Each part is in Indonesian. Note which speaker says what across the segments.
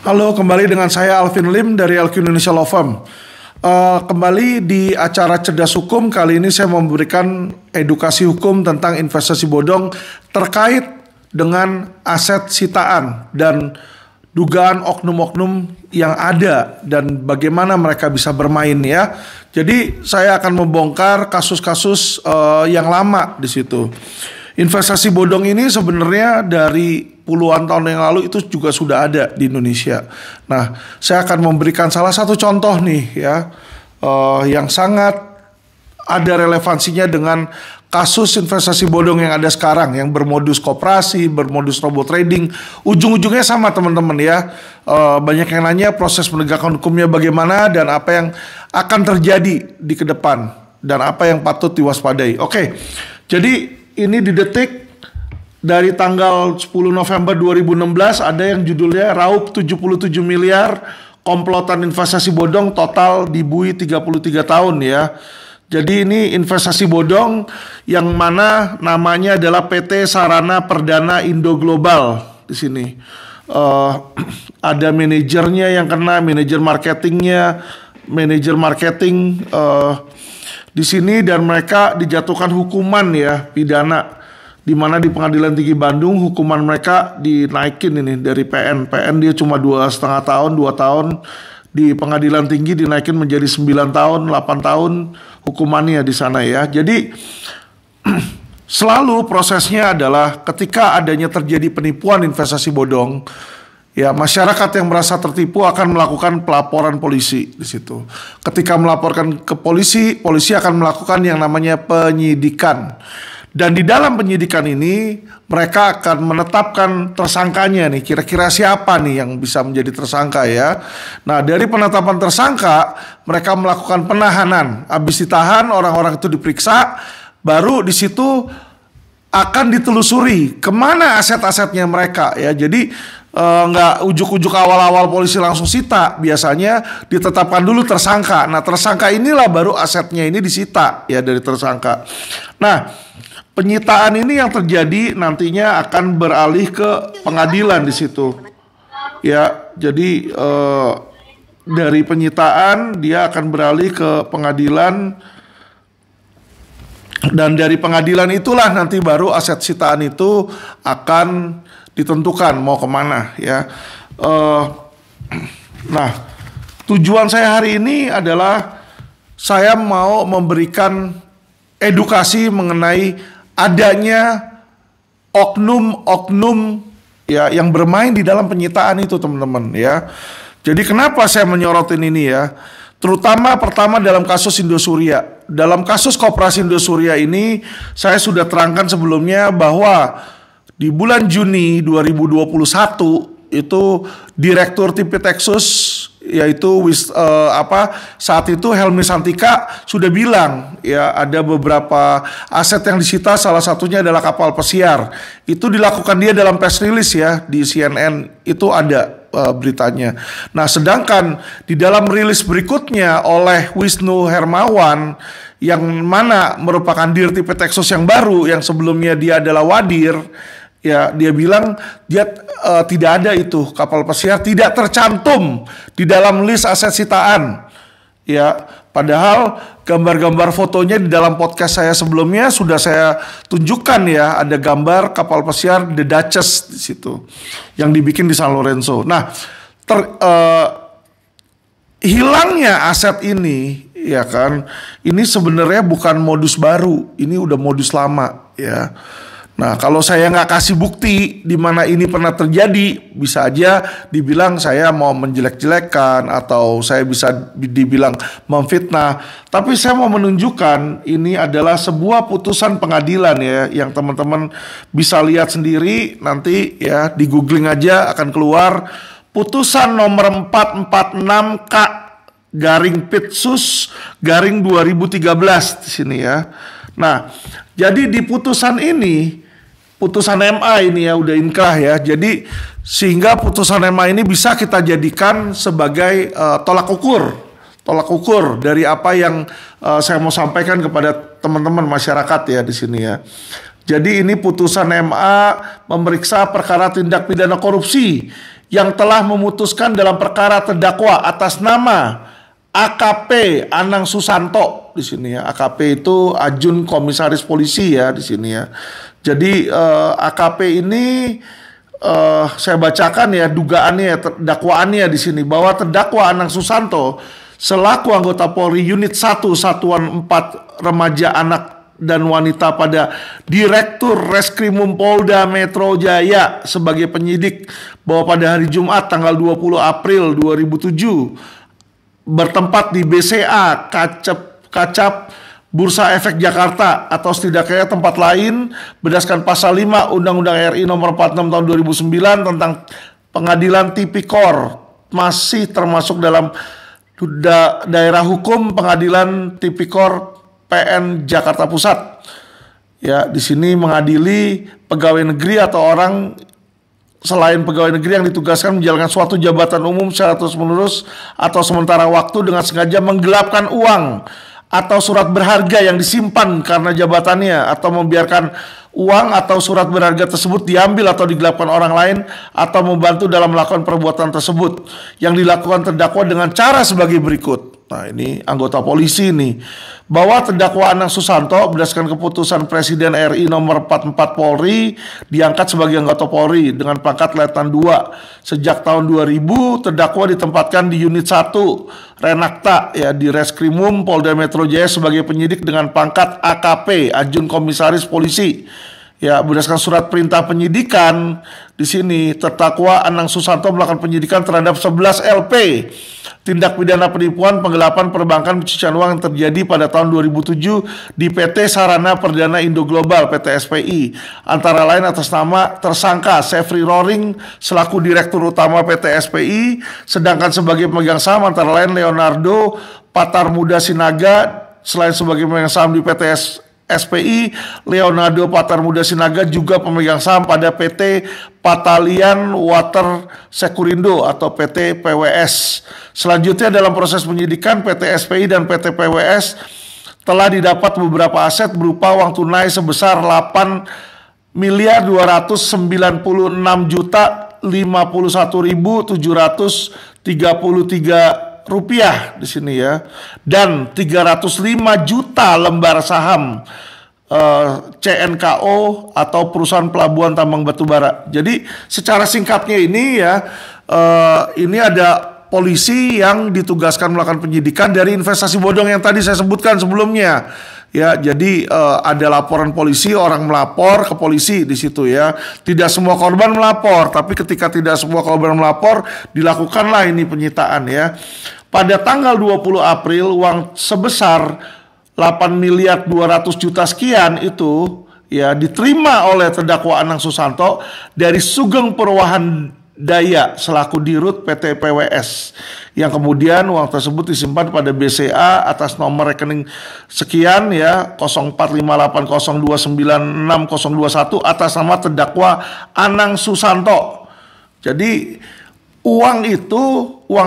Speaker 1: Halo, kembali dengan saya Alvin Lim dari LQ Indonesia Law Firm. Kembali di acara Cerdas Hukum, kali ini saya memberikan edukasi hukum tentang investasi bodong terkait dengan aset sitaan dan dugaan oknum-oknum yang ada dan bagaimana mereka bisa bermain ya. Jadi saya akan membongkar kasus-kasus yang lama di situ. Investasi bodong ini sebenarnya dari puluhan tahun yang lalu itu juga sudah ada di Indonesia. Nah, saya akan memberikan salah satu contoh nih ya, yang sangat ada relevansinya dengan kasus investasi bodong yang ada sekarang, yang bermodus koperasi, bermodus robot trading. Ujung-ujungnya sama teman-teman ya. Banyak yang nanya proses penegakan hukumnya bagaimana dan apa yang akan terjadi di ke depan dan apa yang patut diwaspadai. Oke, jadi ini di Detik dari tanggal 10 November 2016 ada yang judulnya Raup 77 miliar komplotan investasi bodong total dibui 33 tahun ya. Jadi ini investasi bodong yang mana namanya adalah PT Sarana Perdana Indo Global di sini. Ada manajernya yang kena, manajer marketingnya, manajer marketing di sini, dan mereka dijatuhkan hukuman ya pidana, di mana di Pengadilan Tinggi Bandung hukuman mereka dinaikin ini dari PN dia cuma 2,5 tahun, 2 tahun, di Pengadilan Tinggi dinaikin menjadi 9 tahun, 8 tahun hukumannya di sana ya. Jadi selalu prosesnya adalah ketika adanya terjadi penipuan investasi bodong, ya, masyarakat yang merasa tertipu akan melakukan pelaporan polisi di situ. Ketika melaporkan ke polisi, polisi akan melakukan yang namanya penyidikan. Dan di dalam penyidikan ini, mereka akan menetapkan tersangkanya nih, kira-kira siapa nih yang bisa menjadi tersangka ya. Nah, dari penetapan tersangka, mereka melakukan penahanan. Habis ditahan, orang-orang itu diperiksa, baru di situ akan ditelusuri kemana aset-asetnya mereka ya. Jadi nggak ujuk-ujuk awal-awal polisi langsung sita, biasanya ditetapkan dulu tersangka. Nah, tersangka inilah baru asetnya ini disita ya dari tersangka. Nah, penyitaan ini yang terjadi nantinya akan beralih ke pengadilan di situ ya. Jadi dari penyitaan dia akan beralih ke pengadilan, dan dari pengadilan itulah nanti baru aset sitaan itu akan ditentukan mau kemana ya. Nah, tujuan saya hari ini adalah saya mau memberikan edukasi mengenai adanya oknum-oknum ya yang bermain di dalam penyitaan itu teman-teman ya. Jadi kenapa saya menyorotin ini ya? Terutama pertama dalam kasus Indosuria. Dalam kasus koperasi Indosuria ini saya sudah terangkan sebelumnya bahwa di bulan Juni 2021 itu Direktur Tipitexus yaitu saat itu Helmi Santika sudah bilang ya ada beberapa aset yang disita, salah satunya adalah kapal pesiar. Itu dilakukan dia dalam press release ya di CNN, itu ada beritanya. Nah, sedangkan di dalam rilis berikutnya oleh Wisnu Hermawan yang mana merupakan Dir Tipitexus yang baru, yang sebelumnya dia adalah Wadir ya, dia bilang dia tidak ada itu kapal pesiar, tidak tercantum di dalam list aset sitaan ya. Padahal gambar-gambar fotonya di dalam podcast saya sebelumnya sudah saya tunjukkan ya, ada gambar kapal pesiar The Duchess di situ yang dibikin di San Lorenzo. Nah, hilangnya aset ini ya kan, ini sebenarnya bukan modus baru, ini udah modus lama ya. Nah, kalau saya nggak kasih bukti di mana ini pernah terjadi, bisa aja dibilang saya mau menjelek-jelekan atau saya bisa dibilang memfitnah. Tapi saya mau menunjukkan ini adalah sebuah putusan pengadilan ya, yang teman-teman bisa lihat sendiri nanti ya, di googling aja akan keluar putusan nomor 446 K garing Pitsus garing 2013 di sini ya. Nah, jadi di putusan ini, putusan MA ini ya udah inkrah ya. Jadi sehingga putusan MA ini bisa kita jadikan sebagai tolak ukur dari apa yang saya mau sampaikan kepada teman-teman masyarakat ya di sini ya. Jadi ini putusan MA memeriksa perkara tindak pidana korupsi yang telah memutuskan dalam perkara terdakwa atas nama AKP Anang Susanto di sini ya. AKP itu Ajun Komisaris Polisi ya di sini ya. Jadi AKP ini saya bacakan ya dugaannya, dakwaannya di sini bahwa terdakwa Anang Susanto selaku anggota Polri Unit 1 Satuan 4 Remaja Anak dan Wanita pada Direktur Reskrimum Polda Metro Jaya sebagai penyidik bahwa pada hari Jumat tanggal 20 April 2007 bertempat di BCA Kacap Bursa Efek Jakarta atau setidaknya tempat lain berdasarkan pasal 5 Undang-Undang RI nomor 46 tahun 2009 tentang Pengadilan Tipikor masih termasuk dalam daerah hukum Pengadilan Tipikor PN Jakarta Pusat. Ya, di sini mengadili pegawai negeri atau orang selain pegawai negeri yang ditugaskan menjalankan suatu jabatan umum secara terus-menerus atau sementara waktu dengan sengaja menggelapkan uang atau surat berharga yang disimpan karena jabatannya atau membiarkan uang atau surat berharga tersebut diambil atau digelapkan orang lain atau membantu dalam melakukan perbuatan tersebut yang dilakukan terdakwa dengan cara sebagai berikut. Nah, ini anggota polisi nih. Bahwa terdakwa Anang Susanto berdasarkan keputusan Presiden RI nomor 44 Polri diangkat sebagai anggota Polri dengan pangkat Letnan 2. Sejak tahun 2000 terdakwa ditempatkan di Unit 1 Renakta ya di Reskrimum Polda Metro Jaya sebagai penyidik dengan pangkat AKP Ajun Komisaris Polisi. Ya, berdasarkan surat perintah penyidikan di sini terdakwa Anang Susanto melakukan penyidikan terhadap 11 LP tindak pidana penipuan, penggelapan, perbankan, pencucian uang yang terjadi pada tahun 2007 di PT Sarana Perdana Indo Global PT SPI, antara lain atas nama tersangka Sefri Roring selaku Direktur Utama PT SPI, sedangkan sebagai pemegang saham antara lain Leonardo Patarmuda Sinaga selain sebagai pemegang saham di PT SPI, Leonardo Patarmuda Sinaga juga pemegang saham pada PT Patalian Water Sekurindo atau PT PWS. Selanjutnya dalam proses penyidikan PT SPI dan PT PWS telah didapat beberapa aset berupa uang tunai sebesar 8.296.051.733 rupiah di sini ya, dan 305 juta lembar saham CNKO atau perusahaan pelabuhan tambang batubara. Jadi secara singkatnya ini ya, ini ada polisi yang ditugaskan melakukan penyidikan dari investasi bodong yang tadi saya sebutkan sebelumnya. Ya, jadi ada laporan polisi, orang melapor ke polisi di situ ya. Tidak semua korban melapor, tapi ketika tidak semua korban melapor, dilakukanlah ini penyitaan ya. Pada tanggal 20 April, uang sebesar 8.200.000.000 sekian itu ya diterima oleh terdakwa Anang Susanto dari Sugeng Perwahan Daya selaku Dirut PT PWS, yang kemudian uang tersebut disimpan pada BCA atas nomor rekening sekian ya 045802966021 atas nama terdakwa Anang Susanto. Jadi uang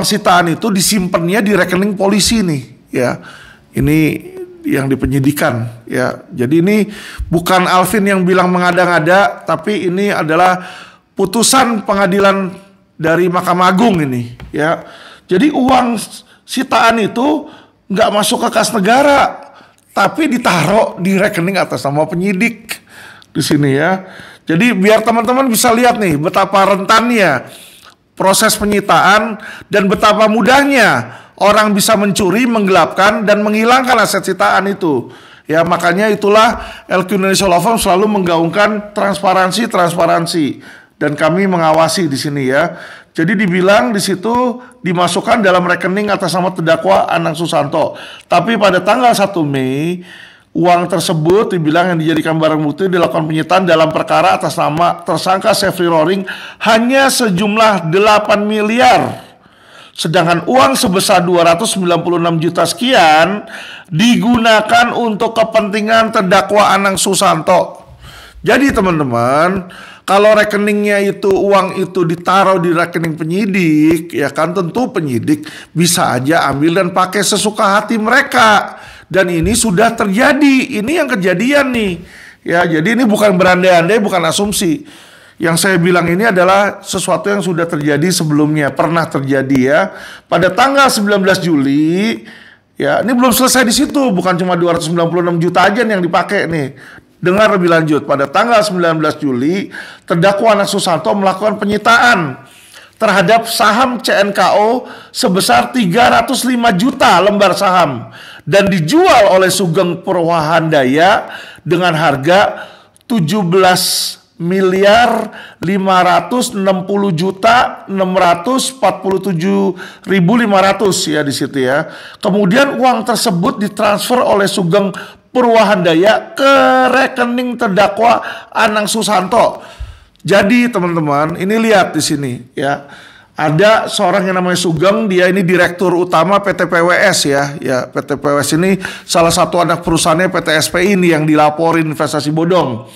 Speaker 1: sitaan itu disimpannya di rekening polisi nih ya. Ini yang dipenyidikan ya. Jadi ini bukan Alvin yang bilang mengada-ngada, tapi ini adalah putusan pengadilan dari Mahkamah Agung ini ya. Jadi uang sitaan itu nggak masuk ke kas negara, tapi ditaruh di rekening atas nama penyidik di sini ya. Jadi biar teman-teman bisa lihat nih betapa rentannya proses penyitaan dan betapa mudahnya orang bisa mencuri, menggelapkan dan menghilangkan aset sitaan itu. Ya, makanya itulah LQ Indonesia Law Firm selalu menggaungkan transparansi. Dan kami mengawasi di sini ya. Jadi dibilang di situ dimasukkan dalam rekening atas nama terdakwa Anang Susanto. Tapi pada tanggal 1 Mei uang tersebut dibilang yang dijadikan barang bukti dilakukan penyitaan dalam perkara atas nama tersangka Sefri Roring hanya sejumlah 8 miliar. Sedangkan uang sebesar 296 juta sekian digunakan untuk kepentingan terdakwa Anang Susanto. Jadi teman-teman, kalau rekeningnya itu uang itu ditaruh di rekening penyidik, ya kan tentu penyidik bisa aja ambil dan pakai sesuka hati mereka. Dan ini sudah terjadi, ini yang kejadian nih. Ya, jadi ini bukan berandai-andai, bukan asumsi. Yang saya bilang ini adalah sesuatu yang sudah terjadi sebelumnya, pernah terjadi ya. Pada tanggal 19 Juli, ya ini belum selesai di situ, bukan cuma 296 juta aja yang dipakai nih. Dengar lebih lanjut, pada tanggal 19 Juli, terdakwa Anang Susanto melakukan penyitaan terhadap saham CNKO sebesar 305 juta lembar saham dan dijual oleh Sugeng Purwahandaya dengan harga 17 miliar 560 juta 647.500 ya di situ ya. Kemudian uang tersebut ditransfer oleh Sugeng Purwahandaya ke rekening terdakwa Anang Susanto. Jadi teman-teman, ini lihat di sini ya. Ada seorang yang namanya Sugeng, dia ini direktur utama PT PWS ya. Ya, PT PWS ini salah satu anak perusahaannya PT SPI ini yang dilaporin investasi bodong.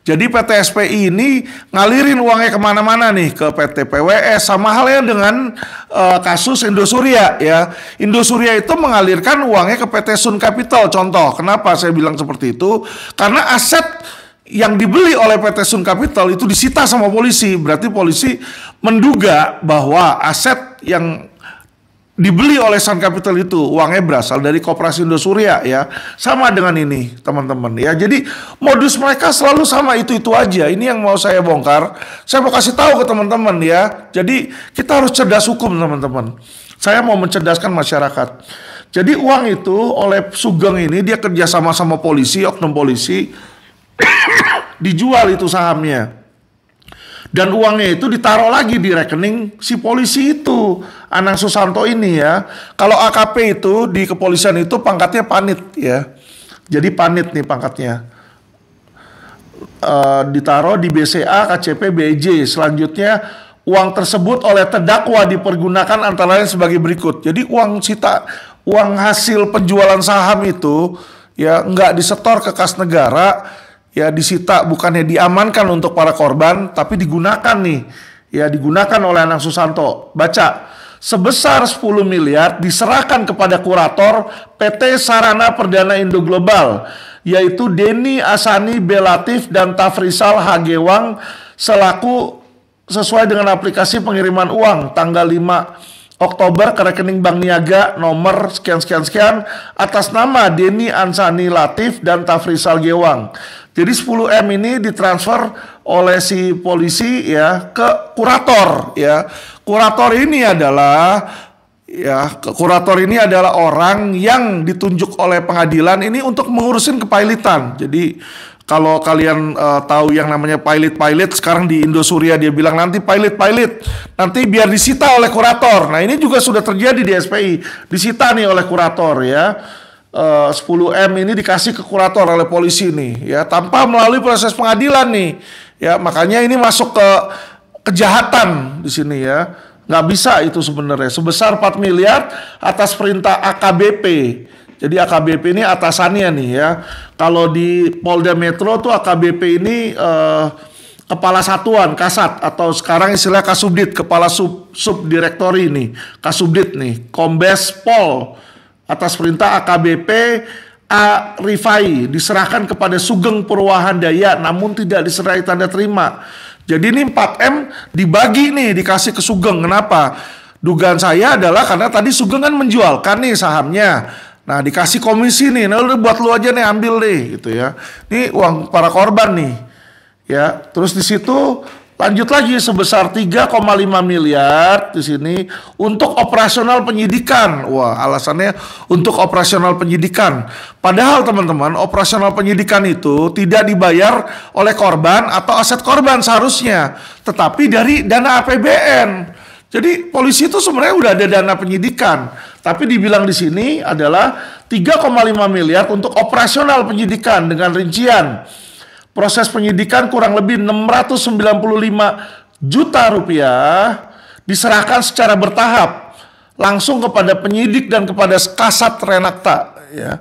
Speaker 1: Jadi PT SPI ini ngalirin uangnya kemana-mana nih, ke PT PWS, sama halnya dengan kasus Indosuria ya. Indosuria itu mengalirkan uangnya ke PT Sun Capital. Contoh, kenapa saya bilang seperti itu? Karena aset yang dibeli oleh PT Sun Capital itu disita sama polisi. Berarti polisi menduga bahwa aset yang dibeli oleh Sun Capital itu uangnya berasal dari Koperasi Indosuria ya. Sama dengan ini teman-teman ya. Jadi modus mereka selalu sama, itu aja. Ini yang mau saya bongkar. Saya mau kasih tahu ke teman-teman ya. Jadi kita harus cerdas hukum teman-teman. Saya mau mencerdaskan masyarakat. Jadi uang itu oleh Sugeng ini dia kerja sama polisi, oknum polisi, dijual itu sahamnya. Dan uangnya itu ditaruh lagi di rekening si polisi itu, Anang Susanto ini ya. Kalau AKP itu di kepolisian itu pangkatnya panit ya. Jadi panit nih pangkatnya. Ditaruh di BCA, KCP, BEJ. Selanjutnya uang tersebut oleh terdakwa dipergunakan antara lain sebagai berikut. Jadi uang hasil penjualan saham itu ya nggak disetor ke kas negara, ya disita, bukannya diamankan untuk para korban, tapi digunakan nih, ya digunakan oleh Anang Susanto. Baca, sebesar 10 miliar diserahkan kepada kurator PT Sarana Perdana Indo Global, yaitu Denny Asani Belatif dan Tafrisal Hagewang selaku sesuai dengan aplikasi pengiriman uang tanggal 5 Oktober ke rekening Bank Niaga nomor sekian atas nama Denny Ansani Latif dan Tafrisal Gewang. Jadi 10M ini ditransfer oleh si polisi ya ke kurator ya. Kurator ini adalah orang yang ditunjuk oleh pengadilan ini untuk mengurusin kepailitan. Jadi kalau kalian tahu yang namanya pilot sekarang di Indosuria, dia bilang nanti pilot nanti biar disita oleh kurator. Nah ini juga sudah terjadi di SPI, disita nih oleh kurator ya. 10M ini dikasih ke kurator oleh polisi nih ya, tanpa melalui proses pengadilan nih ya. Makanya ini masuk ke kejahatan di sini ya. Nggak bisa itu sebenarnya, sebesar 4 miliar atas perintah AKBP. Jadi AKBP ini atasannya nih ya. Kalau di Polda Metro tuh AKBP ini kepala satuan Kasat, atau sekarang istilah Kasubdit, kepala subdirektori nih, Kasubdit nih, Kombes Pol atas perintah AKBP A. Rifai diserahkan kepada Sugeng Purwahandaya namun tidak disertai tanda terima. Jadi ini 4M dibagi nih, dikasih ke Sugeng. Kenapa? Dugaan saya adalah karena tadi Sugeng kan menjualkan nih sahamnya. Nah dikasih komisi nih, nah udah buat lu aja nih, ambil deh gitu ya. Ini uang para korban nih ya. Terus di situ lanjut lagi sebesar 3,5 miliar di sini untuk operasional penyidikan. Wah, alasannya untuk operasional penyidikan. Padahal teman-teman, operasional penyidikan itu tidak dibayar oleh korban atau aset korban seharusnya, tetapi dari dana APBN. Jadi polisi itu sebenarnya udah ada dana penyidikan, tapi dibilang di sini adalah 3,5 miliar untuk operasional penyidikan dengan rincian proses penyidikan kurang lebih 695 juta rupiah diserahkan secara bertahap langsung kepada penyidik dan kepada Kasat Renakta ya.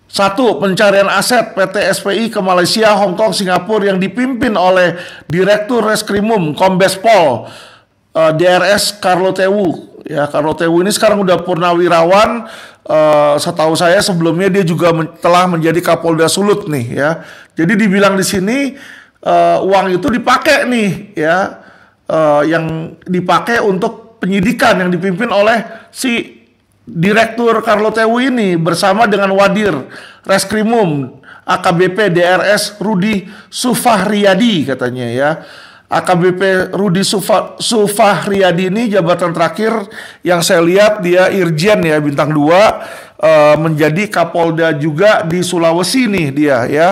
Speaker 1: 1. Pencarian aset PT SPI ke Malaysia, Hong Kong, Singapura yang dipimpin oleh Direktur Reskrimum Kombes Pol DRS Carlo Tewu. Ya, Carlo Tewu ini sekarang udah purnawirawan. Setahu saya sebelumnya dia juga telah menjadi Kapolda Sulut nih ya. Jadi dibilang di sini uang itu dipakai nih ya, yang dipakai untuk penyidikan yang dipimpin oleh si Direktur Carlo Tewu ini bersama dengan Wadir Reskrimum AKBP DRS Rudi Sufahriadi katanya ya. AKBP Rudi Sufahriadi ini jabatan terakhir yang saya lihat dia Irjen ya, bintang 2, menjadi Kapolda juga di Sulawesi nih dia ya.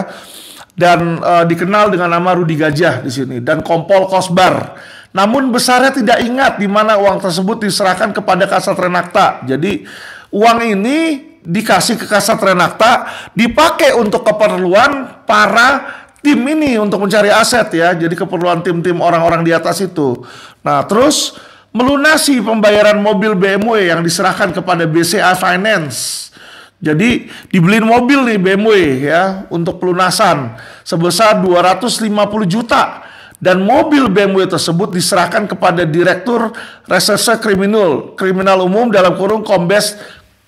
Speaker 1: Dan dikenal dengan nama Rudi Gajah di sini dan Kompol Kosbar. Namun besarnya tidak ingat di mana uang tersebut diserahkan kepada Kasat Renakta. Jadi uang ini dikasih ke Kasat Renakta dipakai untuk keperluan para tim ini untuk mencari aset ya. Jadi keperluan tim-tim orang-orang di atas itu. Nah, terus melunasi pembayaran mobil BMW yang diserahkan kepada BCA Finance. Jadi dibeliin mobil nih BMW ya untuk pelunasan sebesar 250 juta dan mobil BMW tersebut diserahkan kepada Direktur Reserse Kriminal Umum dalam kurung Kombes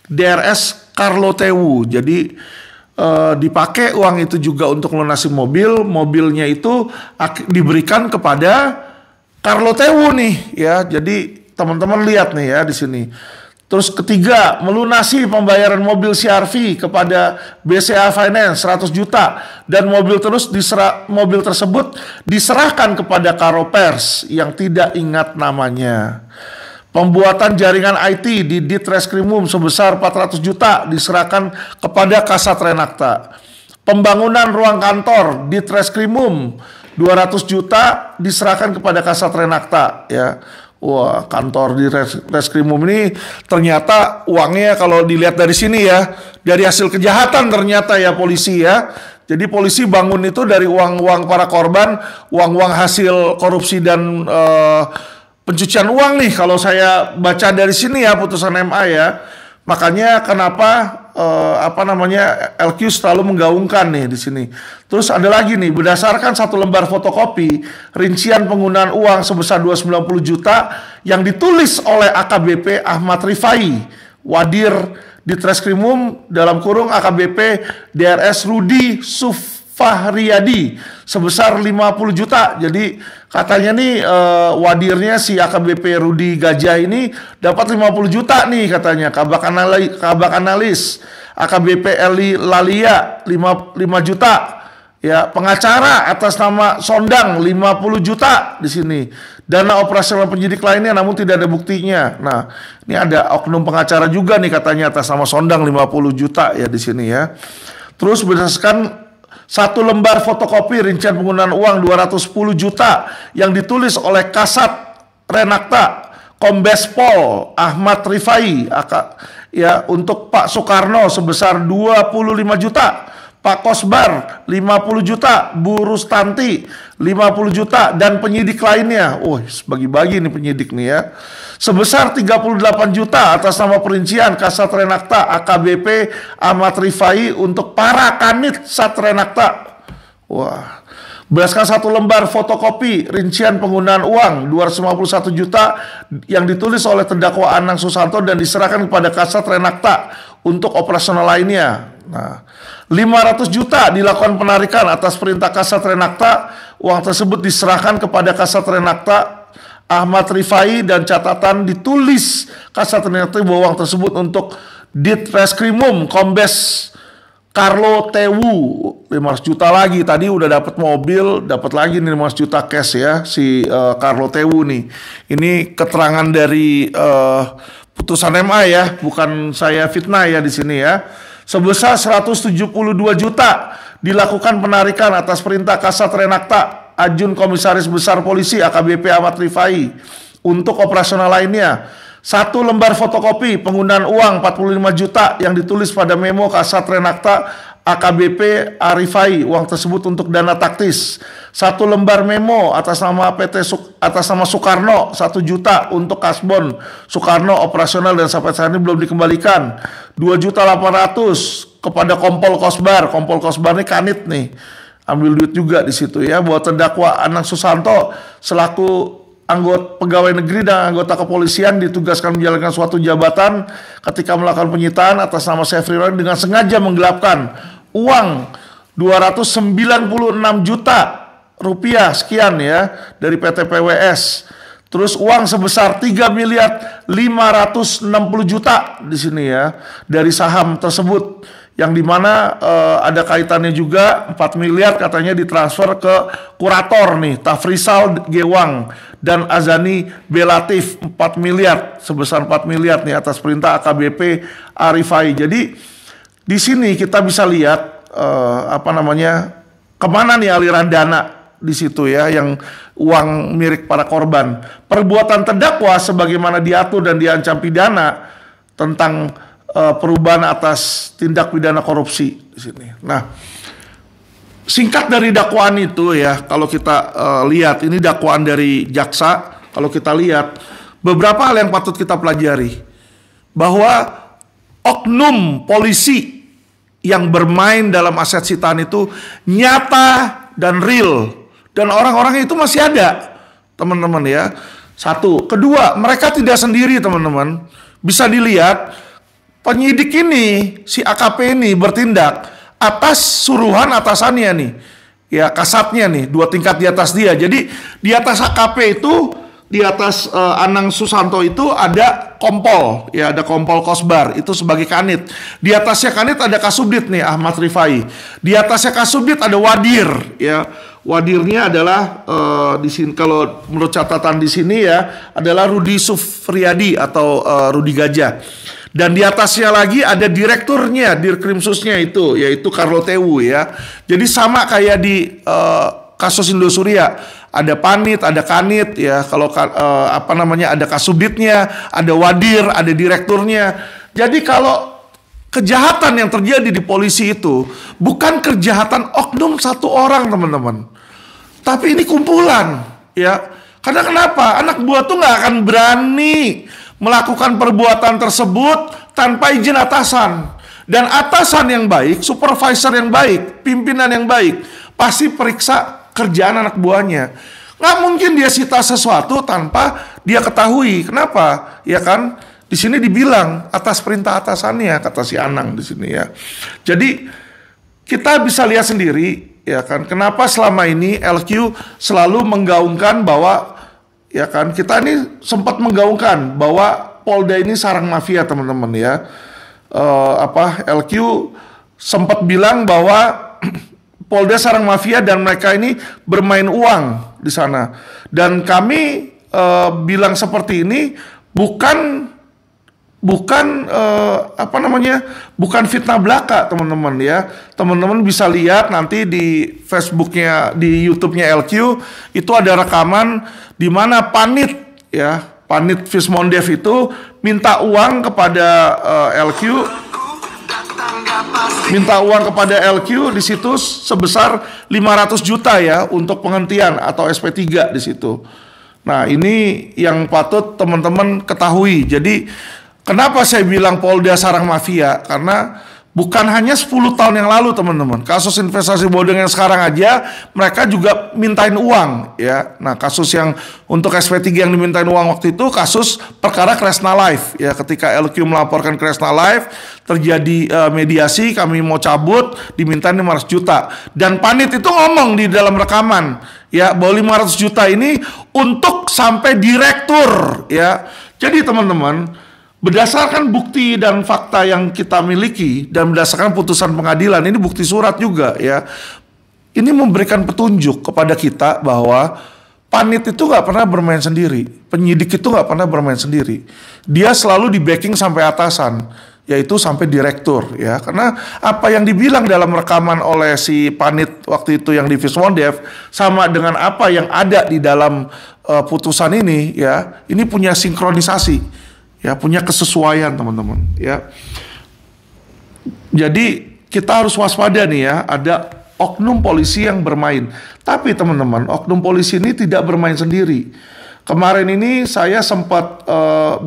Speaker 1: DRS Carlo Tewu. Jadi dipakai uang itu juga untuk melunasi mobil. Mobilnya itu diberikan kepada Carlo Tewu nih ya. Jadi teman-teman lihat nih ya di sini. Terus ketiga, melunasi pembayaran mobil CR-V kepada BCA Finance 100 juta dan mobil tersebut diserahkan kepada Karopers yang tidak ingat namanya. Pembuatan jaringan IT di Ditreskrimum sebesar 400 juta diserahkan kepada Kasat Renakta. Pembangunan ruang kantor Ditreskrimum 200 juta diserahkan kepada Kasat Renakta ya. Wah, kantor di Reskrimum ini ternyata uangnya kalau dilihat dari sini ya, dari hasil kejahatan ternyata ya polisi ya. Jadi polisi bangun itu dari uang-uang para korban, uang-uang hasil korupsi dan pencucian uang nih kalau saya baca dari sini ya putusan MA ya. Makanya kenapa LQ selalu menggaungkan nih di sini. Terus ada lagi nih, berdasarkan satu lembar fotokopi rincian penggunaan uang sebesar 290 juta yang ditulis oleh AKBP Ahmad Rifai, Wadir Ditreskrimum dalam kurung AKBP DRS Rudi Sufahriadi sebesar 50 juta. Jadi katanya nih wadirnya si AKBP Rudi Gajah ini dapat 50 juta nih katanya. Kabak analis AKBP Eli Lalia 5 juta. Ya, pengacara atas nama Sondang 50 juta di sini. Dana operasional penyidik lainnya namun tidak ada buktinya. Nah, ini ada oknum pengacara juga nih katanya atas nama Sondang 50 juta ya di sini ya. Terus berdasarkan satu lembar fotokopi rincian penggunaan uang 210 juta yang ditulis oleh Kasat Renakta Kombes Pol Ahmad Rifai ya untuk Pak Soekarno sebesar 25 juta, Pak Kosbar 50 juta, Bu Rustanti 50 juta dan penyidik lainnya. Bagi-bagi nih penyidik nih ya. Sebesar 38 juta atas nama perincian Kasat Renakta AKBP Ahmad Rifai untuk para kanit Sat Renakta. Wah. Berdasarkan satu lembar fotokopi rincian penggunaan uang 251 juta yang ditulis oleh terdakwa Anang Susanto dan diserahkan kepada Kasat Renakta untuk operasional lainnya. Nah, 500 juta dilakukan penarikan atas perintah Kasat Renakta. Uang tersebut diserahkan kepada Kasat Renakta Ahmad Rifai dan catatan ditulis Kasat Renakta bahwa uang tersebut untuk Ditreskrimum Kombes Carlo Tewu 500 juta lagi. Tadi udah dapat mobil, dapat lagi nih 500 juta cash ya si Carlo Tewu nih. Ini keterangan dari putusan MA ya, bukan saya fitnah ya di sini ya. Sebesar 172 juta dilakukan penarikan atas perintah Kasat Renakta Ajun Komisaris Besar Polisi AKBP Ahmad Rifai untuk operasional lainnya. Satu lembar fotokopi penggunaan uang 45 juta yang ditulis pada memo Kasat Renakta AKBP Arifai, uang tersebut untuk dana taktis. Satu lembar memo atas nama atas nama Soekarno 1 juta untuk kasbon Soekarno operasional dan sampai saat ini belum dikembalikan. 2.800.000 kepada Kompol Kosbar. Kompol Kosbar ini kanit nih, ambil duit juga di situ ya. Buat terdakwa Anang Susanto selaku anggota pegawai negeri dan anggota kepolisian ditugaskan menjalankan suatu jabatan ketika melakukan penyitaan atas nama Syafri Roy dengan sengaja menggelapkan uang 296 juta rupiah sekian ya dari PT PWS. Terus uang sebesar 3 miliar 560 juta di sini ya dari saham tersebut, yang dimana ada kaitannya juga 4 miliar katanya ditransfer ke kurator nih Tafrizal Gewang dan Azani Belatif 4 miliar, sebesar 4 miliar nih atas perintah AKBP Arifai. Jadi di sini kita bisa lihat kemana nih aliran dana di situ ya, yang uang milik para korban. Perbuatan terdakwa sebagaimana diatur dan diancam pidana tentang perubahan atas tindak pidana korupsi di sini. Nah, singkat dari dakwaan itu ya, kalau kita lihat ini dakwaan dari jaksa, kalau kita lihat beberapa hal yang patut kita pelajari, bahwa oknum polisi yang bermain dalam aset sitaan itu nyata dan real. Dan orang-orang itu masih ada, teman-teman ya. Satu. Kedua, mereka tidak sendiri, teman-teman. Bisa dilihat, penyidik ini, si AKP ini bertindak atas suruhan atasannya nih. Ya, kasatnya nih, 2 tingkat di atas dia. Jadi, di atas AKP itu, di atas Anang Susanto itu ada kompol. Ya, ada kompol Kosbar, itu sebagai kanit. Di atasnya kanit ada kasubdit nih, Ahmad Rifai. Di atasnya kasubdit ada wadir, ya. Wadirnya adalah di sini, kalau menurut catatan di sini ya, adalah Rudi Sufriyadi atau Rudi Gajah. Dan di atasnya lagi ada direkturnya, Dirkrimsusnya itu, yaitu Carlo Tewu ya. Jadi sama kayak di kasus Indosuria, ada panit, ada kanit ya. Kalau ada kasubditnya, ada wadir, ada direkturnya. Jadi kalau kejahatan yang terjadi di polisi itu bukan kejahatan oknum satu orang, teman-teman, tapi ini kumpulan ya. Karena kenapa? Anak buah tuh nggak akan berani melakukan perbuatan tersebut tanpa izin atasan. Dan atasan yang baik, supervisor yang baik, pimpinan yang baik pasti periksa kerjaan anak buahnya. Nggak mungkin dia sita sesuatu tanpa dia ketahui. Kenapa? Ya kan? Di sini dibilang atas perintah atasannya, kata si Anang di sini ya. Jadi kita bisa lihat sendiri ya kan, kenapa selama ini LQ selalu menggaungkan bahwa ya kan, kita ini sempat menggaungkan bahwa Polda ini sarang mafia, teman-teman ya. LQ sempat bilang bahwa Polda sarang mafia dan mereka ini bermain uang di sana. Dan kami bilang seperti ini bukan fitnah belaka, teman-teman ya. Teman-teman bisa lihat nanti di Facebooknya, di YouTube-nya LQ itu ada rekaman di mana Panit Fismondev itu minta uang kepada LQ di situ sebesar 500 juta ya untuk penghentian atau SP3 di situ. Nah, ini yang patut teman-teman ketahui. Jadi kenapa saya bilang Polda sarang mafia? Karena bukan hanya 10 tahun yang lalu, teman-teman. Kasus investasi bodong yang sekarang aja mereka juga mintain uang ya. Nah, kasus yang untuk SP3 yang dimintain uang waktu itu kasus perkara Kresna Life ya. Ketika LQ melaporkan Kresna Life, terjadi mediasi, kami mau cabut, dimintain 500 juta. Dan Panit itu ngomong di dalam rekaman ya, bahwa 500 juta ini untuk sampai direktur ya. Jadi teman-teman, berdasarkan bukti dan fakta yang kita miliki dan berdasarkan putusan pengadilan, ini bukti surat juga ya, ini memberikan petunjuk kepada kita bahwa Panit itu nggak pernah bermain sendiri, penyidik itu nggak pernah bermain sendiri, dia selalu di backing sampai atasan, yaitu sampai direktur ya. Karena apa yang dibilang dalam rekaman oleh si Panit waktu itu yang di Fismondev sama dengan apa yang ada di dalam putusan ini ya, ini punya sinkronisasi ya, punya kesesuaian, teman-teman ya. Jadi kita harus waspada nih ya, ada oknum polisi yang bermain. Tapi teman-teman, oknum polisi ini tidak bermain sendiri. Kemarin ini saya sempat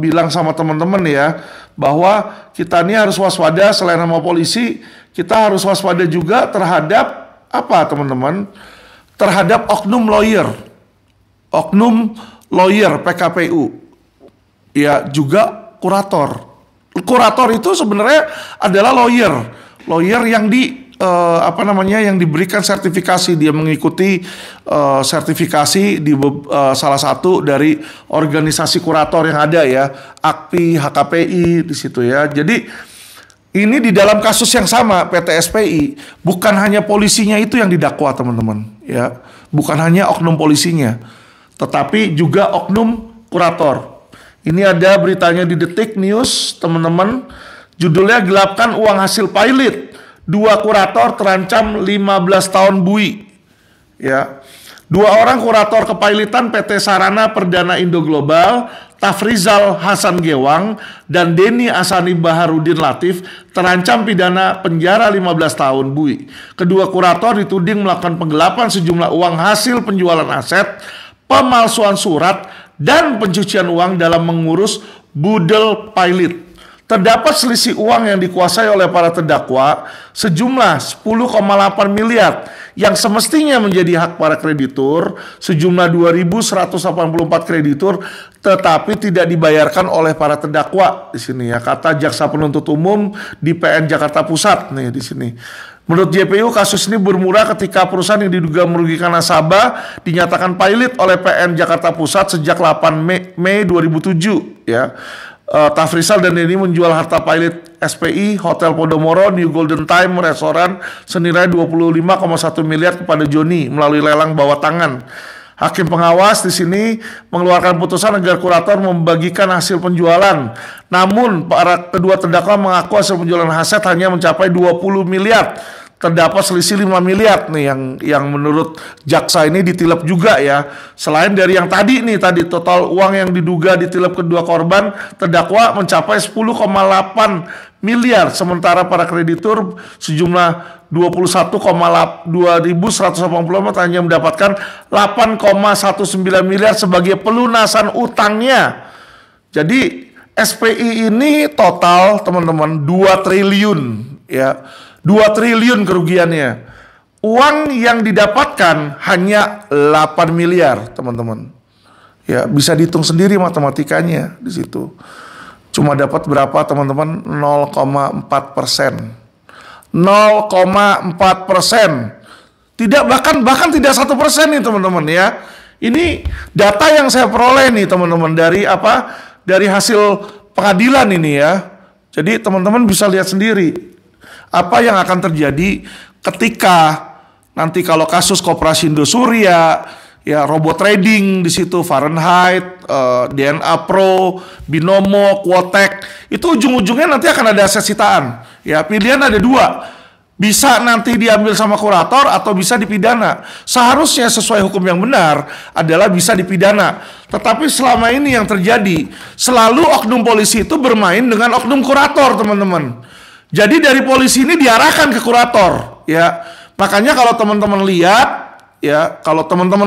Speaker 1: bilang sama teman-teman ya, bahwa kita ini harus waspada. Selain sama polisi, kita harus waspada juga terhadap apa, teman-teman? Terhadap oknum lawyer PKPU. Ya, juga kurator. Kurator itu sebenarnya adalah lawyer yang yang diberikan sertifikasi. Dia mengikuti sertifikasi di salah satu dari organisasi kurator yang ada ya, AKPI, HKPI di situ ya. Jadi ini di dalam kasus yang sama PT SPI, bukan hanya polisinya itu yang didakwa teman-teman ya, bukan hanya oknum polisinya, tetapi juga oknum kurator. Ini ada beritanya di Detik News teman-teman, judulnya gelapkan uang hasil pilot, 2 kurator terancam 15 tahun bui ya. 2 orang kurator kepailitan PT Sarana Perdana Indo Global, Tafrizal Hasan Gewang dan Denny Asani Baharudin Latif terancam pidana penjara 15 tahun bui. Kedua kurator dituding melakukan penggelapan sejumlah uang hasil penjualan aset, pemalsuan surat, dan pencucian uang dalam mengurus budel pilot. Terdapat selisih uang yang dikuasai oleh para terdakwa sejumlah 10,8 miliar yang semestinya menjadi hak para kreditur, sejumlah 2.184 kreditur, tetapi tidak dibayarkan oleh para terdakwa di sini ya, kata jaksa penuntut umum di PN Jakarta Pusat nih di sini. Menurut JPU, kasus ini bermula ketika perusahaan yang diduga merugikan nasabah dinyatakan pilot oleh PN Jakarta Pusat sejak 8 Mei 2007 ya. Tafrizal dan Denny menjual harta pilot SPI, Hotel Podomoro, New Golden Time, restoran senilai 25,1 miliar kepada Joni melalui lelang bawah tangan. Hakim pengawas di sini mengeluarkan putusan agar kurator membagikan hasil penjualan. Namun para kedua terdakwa mengaku hasil penjualan aset hanya mencapai 20 miliar. Terdapat selisih 5 miliar nih yang menurut jaksa ini ditilep juga ya. Selain dari yang tadi total uang yang diduga ditilep kedua korban terdakwa mencapai 10,8 miliar, sementara para kreditur sejumlah 21,2184 hanya mendapatkan 8,19 miliar sebagai pelunasan utangnya. Jadi SPI ini total teman-teman 2 triliun ya. 2 triliun kerugiannya. Uang yang didapatkan hanya 8 miliar, teman-teman. Ya, bisa dihitung sendiri matematikanya di situ. Cuma dapat berapa, teman-teman? 0,4%. 0,4%. Tidak bahkan tidak 1% nih, teman-teman ya. Ini data yang saya peroleh nih, teman-teman, dari Dari hasil pengadilan ini ya. Jadi teman-teman bisa lihat sendiri apa yang akan terjadi ketika nanti kalau kasus Koperasi Indosuria, ya robot trading di situ, Fahrenheit, DNA Pro, Binomo, Quotek, itu ujung-ujungnya nanti akan ada aset sitaan. Ya, pilihan ada 2. Bisa nanti diambil sama kurator atau bisa dipidana. Seharusnya sesuai hukum yang benar adalah bisa dipidana. Tetapi selama ini yang terjadi, selalu oknum polisi itu bermain dengan oknum kurator, teman-teman. Jadi dari polisi ini diarahkan ke kurator, ya. Makanya kalau teman-teman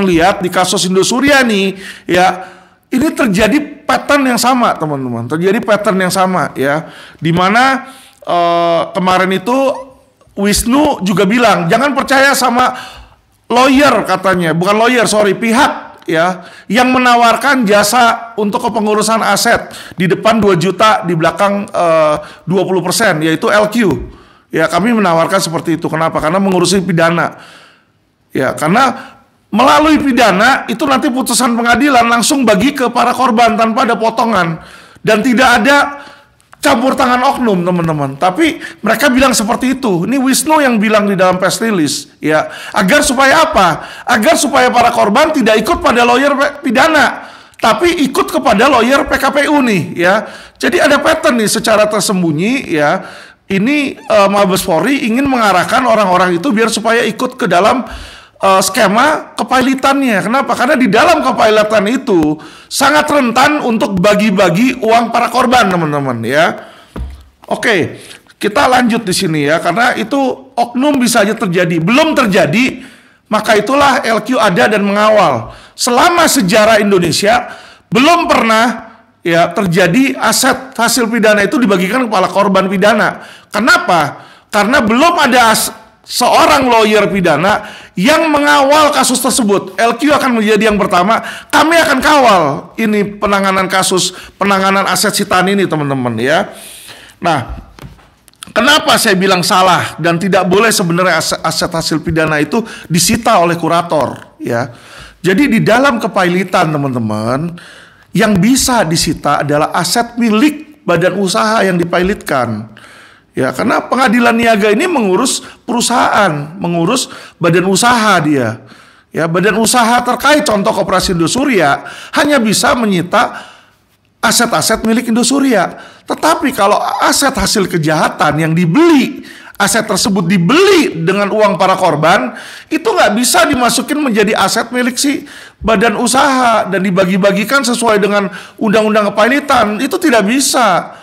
Speaker 1: lihat, di kasus Indosuria nih, ya, ini terjadi pattern yang sama, teman-teman. Terjadi pattern yang sama, ya. Dimana kemarin itu Wisnu juga bilang, jangan percaya sama lawyer katanya, bukan lawyer, pihak. Ya, yang menawarkan jasa untuk kepengurusan aset di depan 2 juta, di belakang 20%, yaitu LQ. Ya, kami menawarkan seperti itu. Kenapa? Karena mengurusi pidana. Ya, karena melalui pidana itu nanti putusan pengadilan langsung bagi ke para korban tanpa ada potongan dan tidak ada campur tangan oknum, teman-teman. Tapi mereka bilang seperti itu. Ini Wisnu yang bilang di dalam press release, ya. Agar supaya apa? Agar supaya para korban tidak ikut pada lawyer pidana, tapi ikut kepada lawyer PKPU nih, ya. Jadi ada pattern nih secara tersembunyi, ya. Ini Mabes Polri ingin mengarahkan orang-orang itu biar supaya ikut ke dalam skema kepailitannya. Kenapa? Karena di dalam kepailitan itu sangat rentan untuk bagi-bagi uang para korban, teman-teman, ya. Oke, kita lanjut di sini ya, karena itu oknum bisa aja terjadi. Belum terjadi, maka itulah LQ ada dan mengawal. Selama sejarah Indonesia belum pernah ya terjadi aset hasil pidana itu dibagikan kepada korban pidana. Kenapa? Karena belum ada seorang lawyer pidana yang mengawal kasus tersebut. LQ akan menjadi yang pertama. Kami akan kawal ini penanganan kasus, penanganan aset sitaan ini, teman-teman, ya. Nah, Kenapa saya bilang salah dan tidak boleh sebenarnya aset hasil pidana itu disita oleh kurator, ya. Jadi di dalam kepailitan teman-teman, yang bisa disita adalah aset milik badan usaha yang dipailitkan. Ya, karena pengadilan niaga ini mengurus perusahaan, mengurus badan usaha dia. Ya, badan usaha terkait contoh Koperasi Indosuria hanya bisa menyita aset-aset milik Indosuria. Tetapi kalau aset hasil kejahatan yang dibeli, aset tersebut dibeli dengan uang para korban, itu nggak bisa dimasukin menjadi aset milik si badan usaha dan dibagi-bagikan sesuai dengan undang-undang kepailitan. Itu tidak bisa.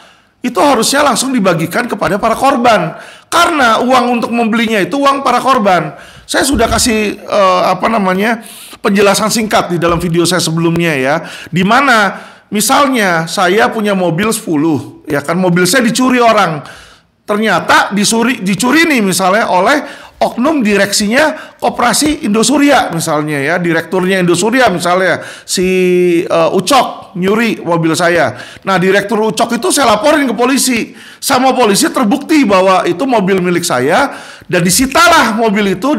Speaker 1: Itu harusnya langsung dibagikan kepada para korban. Karena uang untuk membelinya itu uang para korban. Saya sudah kasih penjelasan singkat di dalam video saya sebelumnya ya. Di mana misalnya saya punya mobil 10, ya kan, mobil saya dicuri orang. Ternyata dicuri nih misalnya oleh oknum direksinya Koperasi Indosuria misalnya ya, direkturnya Indosuria misalnya si Ucok nyuri mobil saya. Nah, direktur Ucok itu saya laporin ke polisi. Sama polisi terbukti bahwa itu mobil milik saya dan disitalah mobil itu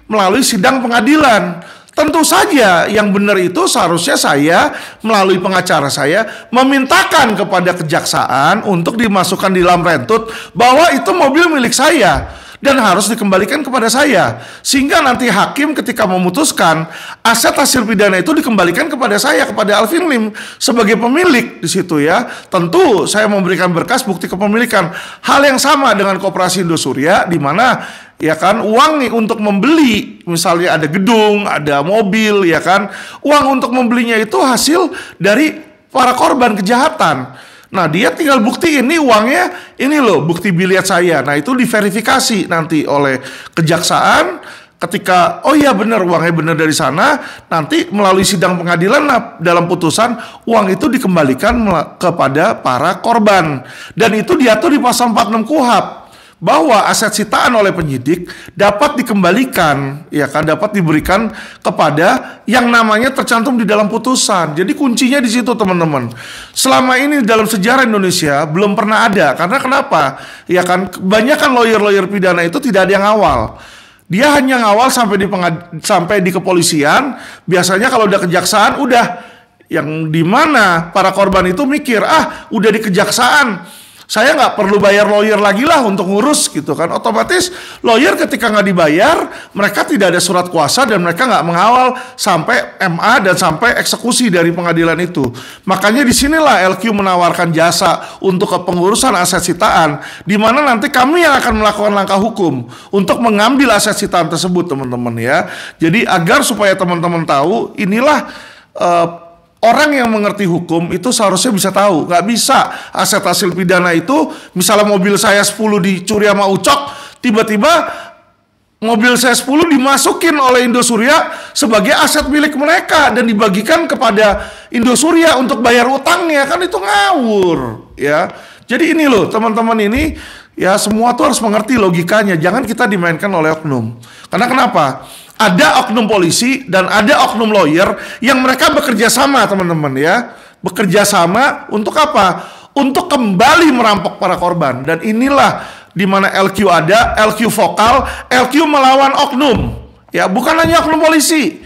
Speaker 1: melalui sidang pengadilan. Tentu saja yang benar itu seharusnya saya melalui pengacara saya memintakan kepada kejaksaan untuk dimasukkan di dalam rentut bahwa itu mobil milik saya dan harus dikembalikan kepada saya. Sehingga nanti hakim ketika memutuskan aset hasil pidana itu dikembalikan kepada saya, kepada Alvin Lim sebagai pemilik di situ ya. Tentu saya memberikan berkas bukti kepemilikan. Hal yang sama dengan Koperasi Indosuria di mana ya kan, uang untuk membeli misalnya ada gedung, ada mobil, ya kan, uang untuk membelinya itu hasil dari para korban kejahatan. Nah, dia tinggal buktiin ini uangnya, ini loh bukti biliet saya. Nah, itu diverifikasi nanti oleh kejaksaan. Ketika oh iya benar uangnya benar dari sana, nanti melalui sidang pengadilan dalam putusan uang itu dikembalikan kepada para korban. Dan itu diatur di pasal 46 KUHP. Bahwa aset sitaan oleh penyidik dapat dikembalikan, ya kan, dapat diberikan kepada yang namanya tercantum di dalam putusan. Jadi kuncinya di situ teman-teman. Selama ini dalam sejarah Indonesia belum pernah ada. Karena kenapa? Ya kan, kebanyakan lawyer-lawyer pidana itu tidak ada yang ngawal. Dia hanya ngawal sampai di kepolisian. Biasanya kalau udah kejaksaan udah, yang dimana para korban itu mikir udah di kejaksaan, saya nggak perlu bayar lawyer lagi lah untuk ngurus gitu kan. Otomatis lawyer ketika nggak dibayar, mereka tidak ada surat kuasa dan mereka nggak mengawal sampai MA dan sampai eksekusi dari pengadilan itu. Makanya disinilah LQ menawarkan jasa untuk kepengurusan aset sitaan, di mana nanti kami yang akan melakukan langkah hukum untuk mengambil aset sitaan tersebut teman-teman ya. Jadi agar supaya teman-teman tahu, inilah orang yang mengerti hukum itu seharusnya bisa tahu. Gak bisa aset hasil pidana itu, misalnya mobil saya 10 dicuri sama Ucok, tiba-tiba mobil saya 10 dimasukin oleh Indosuria sebagai aset milik mereka dan dibagikan kepada Indosuria untuk bayar utangnya. Kan itu ngawur ya. Jadi ini loh teman-teman, ini ya semua tuh harus mengerti logikanya. Jangan kita dimainkan oleh oknum. Karena kenapa? Ada oknum polisi dan ada oknum lawyer yang mereka bekerja sama teman-teman ya. Bekerja sama untuk apa? Untuk kembali merampok para korban. Dan inilah di mana LQ ada, LQ vokal, LQ melawan oknum. Ya, bukan hanya oknum polisi.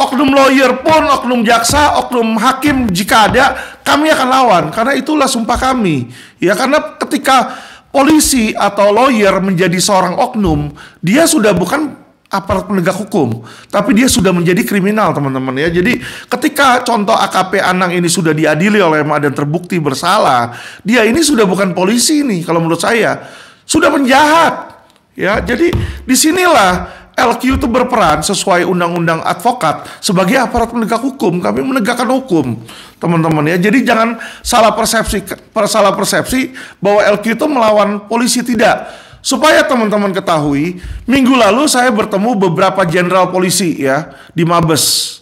Speaker 1: Oknum lawyer pun, oknum jaksa, oknum hakim jika ada, kami akan lawan. Karena itulah sumpah kami. Ya, karena ketika polisi atau lawyer menjadi seorang oknum, dia sudah bukan aparat penegak hukum, tapi dia sudah menjadi kriminal teman-teman ya. Jadi ketika contoh AKP Anang ini sudah diadili oleh MA dan terbukti bersalah, dia ini sudah bukan polisi nih kalau menurut saya, sudah penjahat ya. Jadi disinilah LQ itu berperan sesuai undang-undang advokat sebagai aparat penegak hukum. Kami menegakkan hukum teman-teman ya. Jadi jangan salah persepsi bahwa LQ itu melawan polisi, tidak. Supaya teman-teman ketahui, minggu lalu saya bertemu beberapa jenderal polisi ya di Mabes.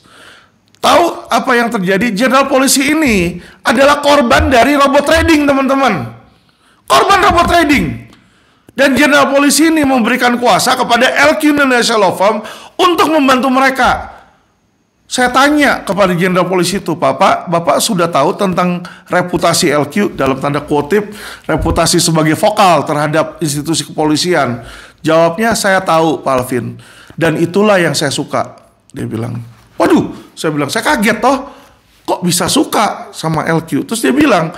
Speaker 1: Tahu apa yang terjadi? Jenderal polisi ini adalah korban dari robot trading teman-teman. Korban robot trading. Dan jenderal polisi ini memberikan kuasa kepada LQ Indonesia Law Firm untuk membantu mereka. Saya tanya kepada jenderal polisi itu, Bapak sudah tahu tentang reputasi LQ dalam tanda kutip, reputasi sebagai vokal terhadap institusi kepolisian. Jawabnya, saya tahu Pak Alvin, dan itulah yang saya suka. Dia bilang, waduh, saya bilang, saya kaget toh, kok bisa suka sama LQ. Terus dia bilang,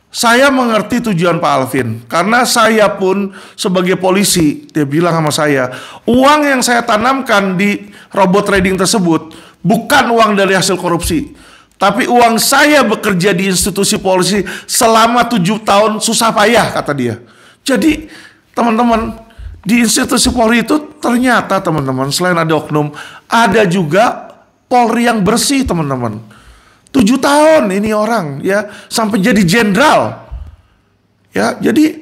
Speaker 1: saya mengerti tujuan Pak Alvin, karena saya pun sebagai polisi, dia bilang sama saya, uang yang saya tanamkan di robot trading tersebut bukan uang dari hasil korupsi, tapi uang saya bekerja di institusi polisi selama 7 tahun susah payah, kata dia. Jadi teman-teman, di institusi Polri itu ternyata teman-teman, selain ada oknum, ada juga Polri yang bersih teman-teman. 7 tahun ini orang ya sampai jadi jenderal. Ya, jadi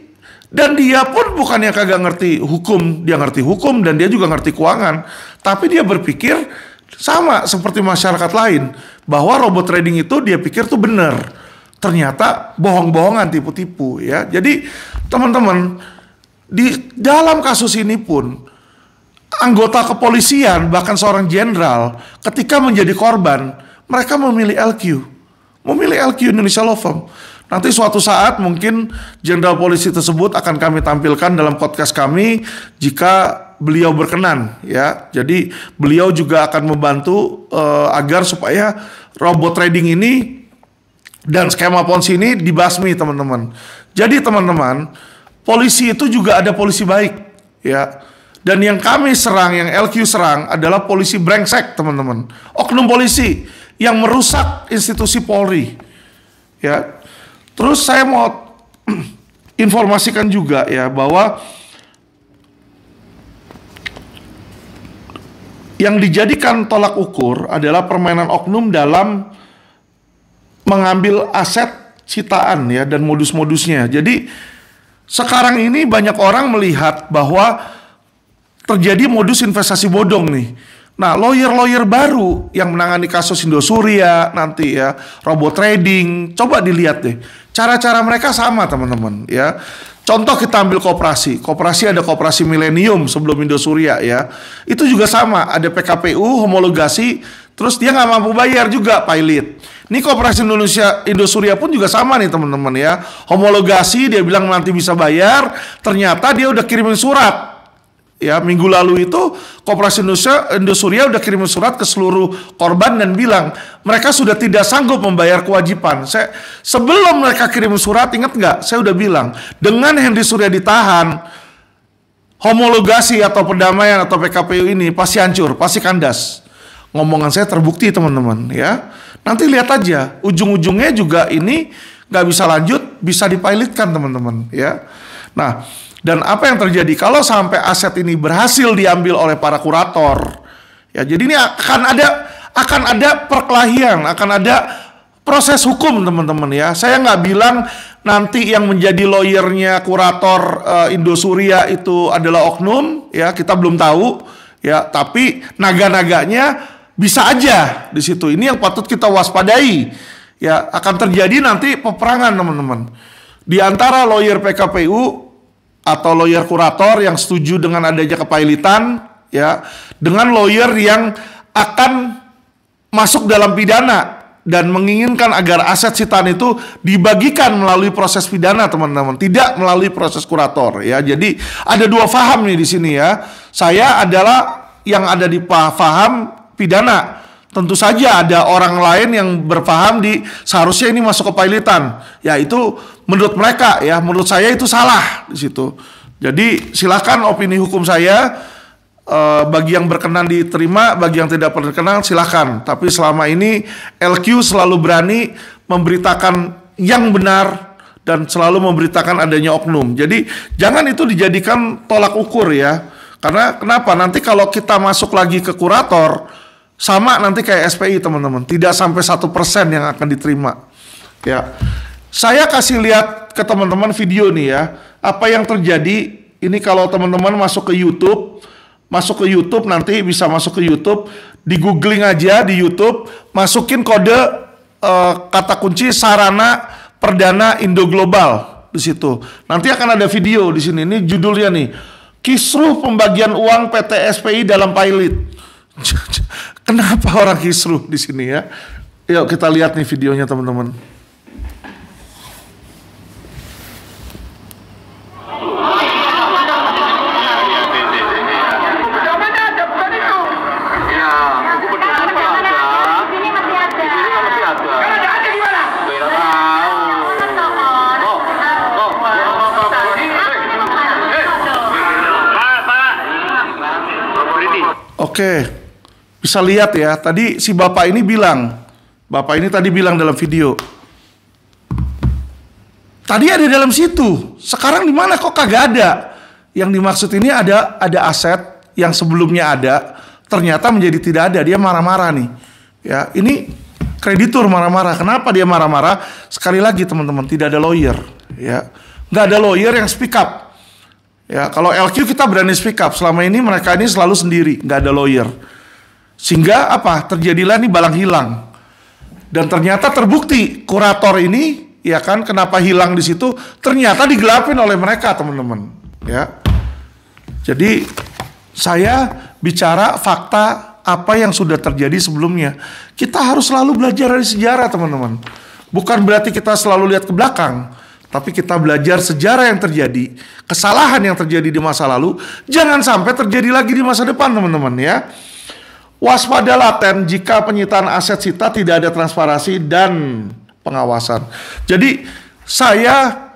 Speaker 1: dan dia pun bukannya kagak ngerti hukum, dia ngerti hukum dan dia juga ngerti keuangan, tapi dia berpikir sama seperti masyarakat lain, bahwa robot trading itu dia pikir tuh benar. Ternyata bohong-bohongan, tipu-tipu ya. Jadi teman-teman, di dalam kasus ini pun anggota kepolisian, bahkan seorang jenderal, ketika menjadi korban, mereka memilih LQ Indonesia Law Firm. Nanti suatu saat mungkin jenderal polisi tersebut akan kami tampilkan dalam podcast kami jika beliau berkenan ya. Jadi beliau juga akan membantu agar supaya robot trading ini dan skema ponzi ini dibasmi teman-teman. Jadi teman-teman, polisi itu juga ada polisi baik ya. Dan yang kami serang, yang LQ serang adalah polisi brengsek teman-teman. Oknum polisi yang merusak institusi Polri ya. Terus saya mau informasikan juga ya bahwa yang dijadikan tolak ukur adalah permainan oknum dalam mengambil aset sitaan ya dan modus-modusnya. Jadi sekarang ini banyak orang melihat bahwa terjadi modus investasi bodong nih. Nah, lawyer-lawyer baru yang menangani kasus Indosuria nanti ya, robot trading, coba dilihat deh. Cara-cara mereka sama teman-teman ya. Contoh kita ambil koperasi. Koperasi ada koperasi Millennium sebelum Indosuria ya. Itu juga sama, ada PKPU, homologasi, terus dia nggak mampu bayar juga pilot. Ini koperasi Indosuria pun juga sama nih teman-teman ya. Homologasi dia bilang nanti bisa bayar, ternyata dia udah kirimin surat. Ya, minggu lalu itu Koperasi Indosuria udah kirim surat ke seluruh korban dan bilang mereka sudah tidak sanggup membayar kewajiban. Sebelum mereka kirim surat, ingat nggak? Saya udah bilang, dengan Henry Surya ditahan, homologasi atau perdamaian atau PKPU ini pasti hancur, pasti kandas. Ngomongan saya terbukti teman-teman ya. Nanti lihat aja, ujung-ujungnya juga ini nggak bisa lanjut, bisa dipilotkan teman-teman ya. Nah, dan apa yang terjadi kalau sampai aset ini berhasil diambil oleh para kurator? Ya, jadi ini akan ada perkelahian, akan ada proses hukum teman-teman ya. Saya nggak bilang nanti yang menjadi lawyernya kurator Indosuria itu adalah oknum, ya kita belum tahu ya. Tapi naga-naganya bisa aja di situ. Ini yang patut kita waspadai. Ya, akan terjadi nanti peperangan teman-teman di antara lawyer PKPU atau lawyer kurator yang setuju dengan adanya kepailitan ya, dengan lawyer yang akan masuk dalam pidana dan menginginkan agar aset sitaan itu dibagikan melalui proses pidana teman-teman, tidak melalui proses kurator ya. Jadi ada dua paham nih di sini ya. Saya adalah yang ada di paham pidana. Tentu saja ada orang lain yang berpaham di seharusnya ini masuk ke pailitan. Ya itu menurut mereka ya, menurut saya itu salah di situ. Jadi silakan opini hukum saya, bagi yang berkenan diterima, bagi yang tidak berkenan silakan. Tapi selama ini LQ selalu berani memberitakan yang benar dan selalu memberitakan adanya oknum. Jadi jangan itu dijadikan tolak ukur ya. Karena kenapa? Nanti kalau kita masuk lagi ke kurator, sama nanti kayak SPI teman-teman, tidak sampai 1% yang akan diterima. Ya, saya kasih lihat ke teman-teman video nih ya, apa yang terjadi. Ini kalau teman-teman masuk ke YouTube, nanti bisa masuk ke YouTube, di googling aja di YouTube, masukin kode kata kunci Sarana Perdana Indo Global di situ. Nanti akan ada video di sini. Ini judulnya nih, kisruh pembagian uang PT SPI dalam pilot. Kenapa orang kisruh di sini ya? Yuk kita lihat nih videonya teman-teman. Oke, bisa lihat ya. Tadi si bapak ini bilang dalam video. Tadi ada dalam situ. Sekarang di mana kok kagak ada? Yang dimaksud ini ada aset yang sebelumnya ada, ternyata menjadi tidak ada. Dia marah-marah nih. Ya, ini kreditur marah-marah. Kenapa dia marah-marah? Sekali lagi teman-teman, tidak ada lawyer. Ya, nggak ada lawyer yang speak up. Ya, kalau LQ kita berani speak up. Selama ini mereka ini selalu sendiri, nggak ada lawyer. Sehingga apa? Terjadilah nih balang hilang. Dan ternyata terbukti kurator ini, ya kan, kenapa hilang di situ? Ternyata digelapin oleh mereka, teman-teman. Ya, jadi saya bicara fakta apa yang sudah terjadi sebelumnya. Kita harus selalu belajar dari sejarah, teman-teman. Bukan berarti kita selalu lihat ke belakang. Tapi kita belajar sejarah yang terjadi, kesalahan yang terjadi di masa lalu, jangan sampai terjadi lagi di masa depan, teman-teman ya. Waspada laten jika penyitaan aset sita tidak ada transparansi dan pengawasan. Jadi saya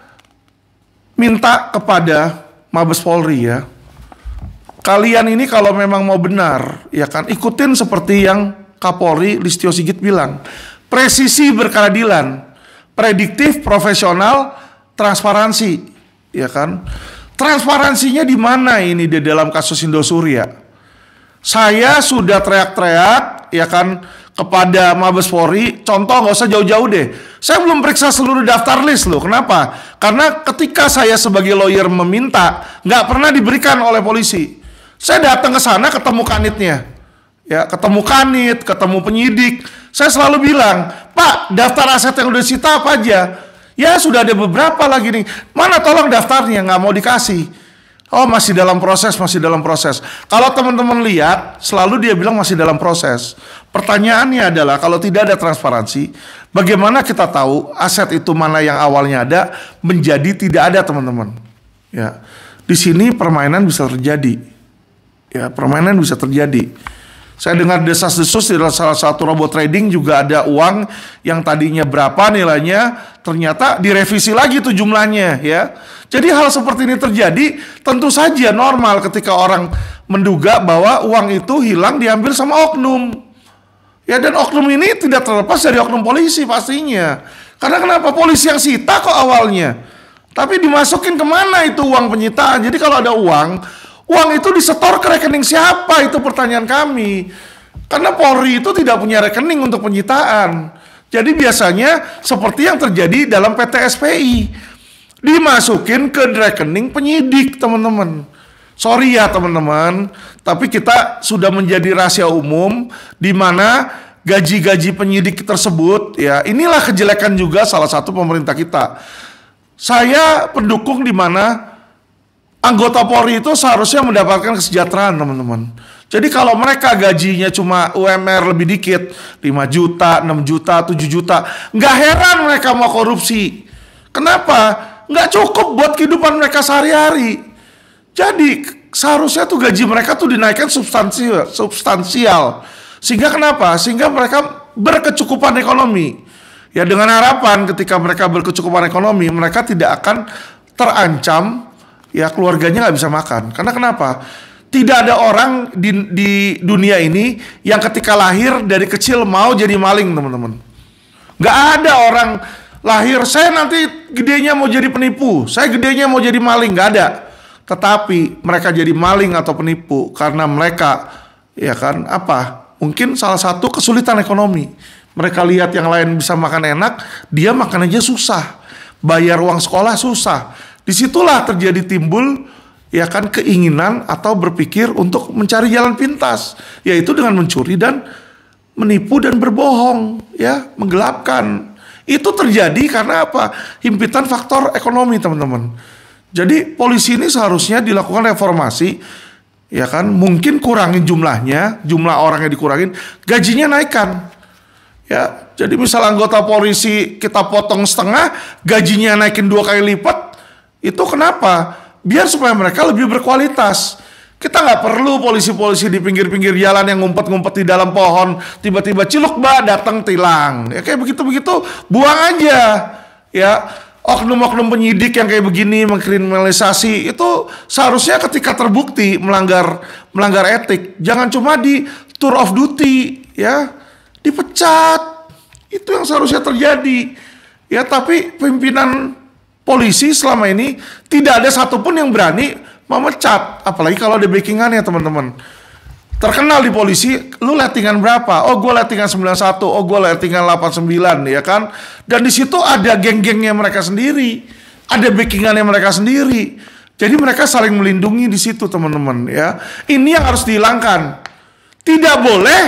Speaker 1: minta kepada Mabes Polri ya, kalian ini kalau memang mau benar, ya kan, ikutin seperti yang Kapolri Listio Sigit bilang, presisi berkeadilan, prediktif, profesional, transparansi, ya kan? Transparansinya di mana ini di dalam kasus Indosuria? Saya sudah teriak-teriak, ya kan, kepada Mabes Polri. Contoh, nggak usah jauh-jauh deh. Saya belum periksa seluruh daftar list loh. Kenapa? Karena ketika saya sebagai lawyer meminta, nggak pernah diberikan oleh polisi. Saya datang ke sana ketemu kanitnya, ya, ketemu kanit, ketemu penyidik. Saya selalu bilang, Pak, daftar aset yang udah disita apa aja? Ya sudah ada beberapa lagi nih. Mana tolong daftarnya, nggak mau dikasih. Oh masih dalam proses, masih dalam proses. Kalau teman-teman lihat, selalu dia bilang masih dalam proses. Pertanyaannya adalah kalau tidak ada transparansi, bagaimana kita tahu aset itu mana yang awalnya ada menjadi tidak ada, teman-teman? Ya, di sini permainan bisa terjadi. Ya, permainan bisa terjadi. Saya dengar desas-desus di salah satu robot trading juga ada uang yang tadinya berapa nilainya, ternyata direvisi lagi tuh jumlahnya ya. Jadi hal seperti ini terjadi tentu saja normal ketika orang menduga bahwa uang itu hilang diambil sama oknum. Ya, dan oknum ini tidak terlepas dari oknum polisi pastinya. Karena kenapa? Polisi yang sita kok awalnya. Tapi dimasukin kemana itu uang penyitaan? Jadi kalau ada uang itu disetor ke rekening siapa? Itu pertanyaan kami. Karena Polri itu tidak punya rekening untuk penyitaan. Jadi biasanya seperti yang terjadi dalam PT SPI. Dimasukin ke rekening penyidik, teman-teman. Sorry ya teman-teman, tapi kita sudah menjadi rahasia umum di mana gaji-gaji penyidik tersebut, ya inilah kejelekan juga salah satu pemerintah kita. Saya pendukung di mana anggota Polri itu seharusnya mendapatkan kesejahteraan, teman-teman. Jadi kalau mereka gajinya cuma UMR lebih dikit, 5 juta, 6 juta, 7 juta, nggak heran mereka mau korupsi. Kenapa? Nggak cukup buat kehidupan mereka sehari-hari. Jadi seharusnya tuh gaji mereka tuh dinaikkan substansial. Sehingga kenapa? Sehingga mereka berkecukupan ekonomi. Ya dengan harapan ketika mereka berkecukupan ekonomi, mereka tidak akan terancam, ya keluarganya nggak bisa makan. Karena kenapa? Tidak ada orang di dunia ini yang ketika lahir dari kecil mau jadi maling, teman-teman. Nggak ada orang lahir, saya nanti gedenya mau jadi penipu, saya gedenya mau jadi maling, nggak ada. Tetapi mereka jadi maling atau penipu karena mereka, ya kan, apa? Mungkin salah satu kesulitan ekonomi. Mereka lihat yang lain bisa makan enak, dia makan aja susah. Bayar uang sekolah susah. Disitulah terjadi timbul, ya kan, keinginan atau berpikir untuk mencari jalan pintas, yaitu dengan mencuri dan menipu dan berbohong, ya, menggelapkan. Itu terjadi karena apa? Himpitan faktor ekonomi, teman-teman. Jadi polisi ini seharusnya dilakukan reformasi, Ya kan, mungkin kurangin jumlahnya, jumlah orangnya dikurangin, gajinya naikkan. Ya, jadi misal anggota polisi kita potong setengah, gajinya naikin 2 kali lipat, itu kenapa? Biar supaya mereka lebih berkualitas. Kita nggak perlu polisi-polisi di pinggir-pinggir jalan yang ngumpet-ngumpet di dalam pohon, tiba-tiba ciluk datang tilang. Ya kayak begitu-begitu, buang aja. Ya, oknum-oknum penyidik yang kayak begini mengkriminalisasi itu seharusnya ketika terbukti melanggar etik, jangan cuma di tour of duty, ya, dipecat. Itu yang seharusnya terjadi. Ya, tapi pimpinan polisi selama ini tidak ada satupun yang berani memecat, apalagi kalau ada backingannya teman-teman. Terkenal di polisi, lu lettingan berapa? Oh, gue lettingan 91, oh gue lettingan 89, ya kan? Dan di situ ada geng-gengnya mereka sendiri, ada backingannya mereka sendiri. Jadi mereka saling melindungi di situ teman-teman, ya. Ini yang harus dihilangkan. Tidak boleh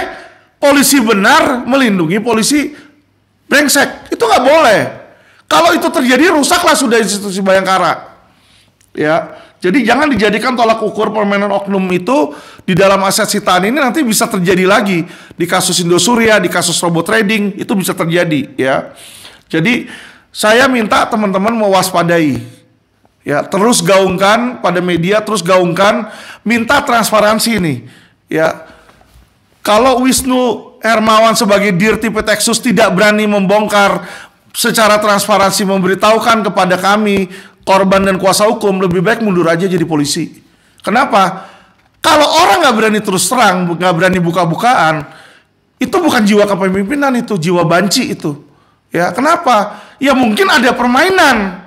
Speaker 1: polisi benar melindungi polisi brengsek, itu nggak boleh. Kalau itu terjadi, rusaklah sudah institusi Bayangkara, ya. Jadi jangan dijadikan tolak ukur permainan oknum itu di dalam aset sitaan ini nanti bisa terjadi lagi di kasus Indosuria, di kasus robot trading itu bisa terjadi, ya. Jadi saya minta teman-teman mewaspadai, ya, terus gaungkan pada media, terus gaungkan, minta transparansi nih, ya. Kalau Wisnu Hermawan sebagai Dirti Petexus tidak berani membongkar secara transparansi, memberitahukan kepada kami korban dan kuasa hukum, lebih baik mundur aja jadi polisi. Kenapa? Kalau orang nggak berani terus terang, nggak berani buka-bukaan, itu bukan jiwa kepemimpinan, itu jiwa banci itu. Ya, kenapa? Ya mungkin ada permainan.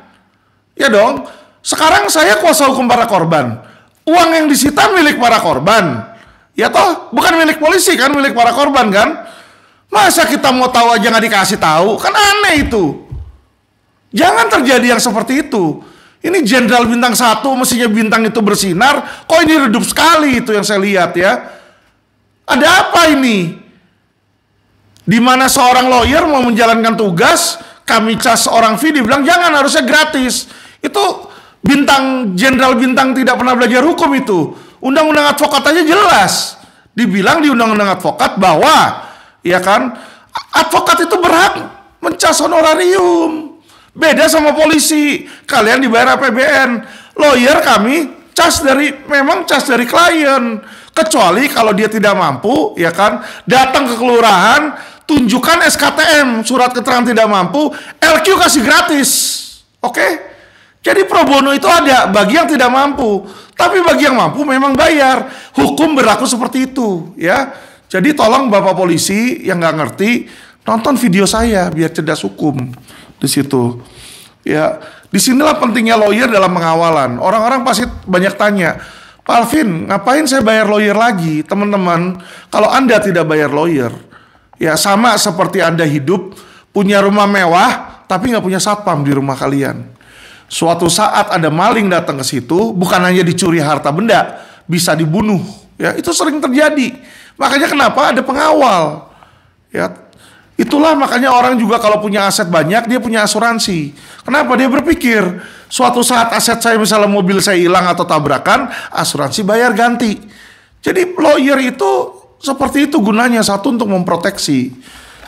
Speaker 1: Ya dong. Sekarang saya kuasa hukum para korban. Uang yang disita milik para korban. Ya toh, bukan milik polisi kan, milik para korban kan? Masa kita mau tahu aja nggak dikasih tahu? Kan aneh itu. Jangan terjadi yang seperti itu. Ini jenderal bintang 1, mestinya bintang itu bersinar. Kok ini redup sekali itu yang saya lihat, ya. Ada apa ini? Di mana seorang lawyer mau menjalankan tugas, kami cas seorang fee, dibilang jangan, harusnya gratis. Itu bintang, jenderal bintang tidak pernah belajar hukum itu. Undang-undang advokat aja jelas. Dibilang di undang-undang advokat bahwa, ya kan, advokat itu berhak mencas honorarium. Beda sama polisi, kalian dibayar APBN. Lawyer kami memang cas dari klien. Kecuali kalau dia tidak mampu, ya kan, datang ke kelurahan, tunjukkan SKTM, surat keterangan tidak mampu, LQ kasih gratis. Oke? Jadi pro bono itu ada bagi yang tidak mampu, tapi bagi yang mampu memang bayar. Hukum berlaku seperti itu, ya. Jadi tolong Bapak polisi yang nggak ngerti, nonton video saya biar cerdas hukum di situ. Ya, disinilah pentingnya lawyer dalam pengawalan. Orang-orang pasti banyak tanya, Pak Alvin, ngapain saya bayar lawyer lagi? Teman-teman, kalau Anda tidak bayar lawyer, ya sama seperti Anda hidup punya rumah mewah, tapi nggak punya satpam di rumah kalian. Suatu saat ada maling datang ke situ, bukan hanya dicuri harta benda, bisa dibunuh. Ya, itu sering terjadi. Makanya kenapa ada pengawal? Ya, itulah makanya orang juga kalau punya aset banyak, dia punya asuransi. Kenapa? Dia berpikir, suatu saat aset saya, misalnya mobil saya hilang atau tabrakan, asuransi bayar ganti. Jadi lawyer itu seperti itu gunanya, satu untuk memproteksi.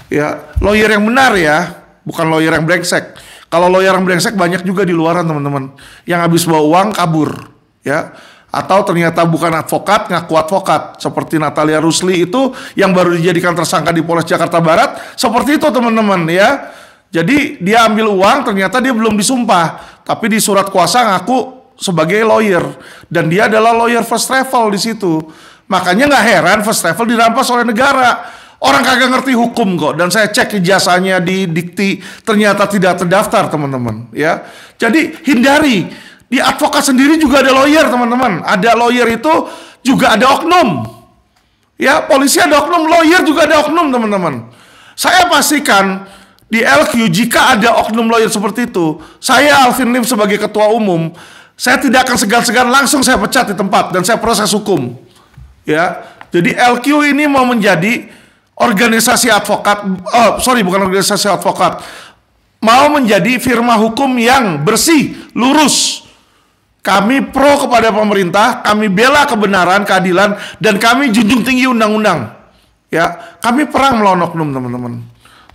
Speaker 1: Ya, lawyer yang benar ya, bukan lawyer yang brengsek. Kalau lawyer yang brengsek banyak juga di luaran teman-teman, yang habis bawa uang kabur, ya. Atau ternyata bukan advokat, ngaku advokat. Seperti Natalia Rusli itu yang baru dijadikan tersangka di Polres Jakarta Barat. Seperti itu teman-teman ya. Jadi dia ambil uang, ternyata dia belum disumpah. Tapi di surat kuasa ngaku sebagai lawyer. Dan dia adalah lawyer first travel di situ. Makanya nggak heran first travel dirampas oleh negara. Orang kagak ngerti hukum kok. Dan saya cek ijazahnya di Dikti, ternyata tidak terdaftar teman-teman ya. Jadi hindari. Di advokat sendiri juga ada lawyer teman-teman. Ada lawyer itu juga ada oknum. Ya, polisi ada oknum, lawyer juga ada oknum teman-teman. Saya pastikan di LQ jika ada oknum lawyer seperti itu, saya Alvin Lim sebagai ketua umum, saya tidak akan segan-segan, langsung saya pecat di tempat dan saya proses hukum. Ya, jadi LQ ini mau menjadi organisasi advokat, bukan organisasi advokat, mau menjadi firma hukum yang bersih, lurus. Kami pro kepada pemerintah, kami bela kebenaran, keadilan, dan kami junjung tinggi undang-undang. Ya, kami perang melawan oknum, teman-teman.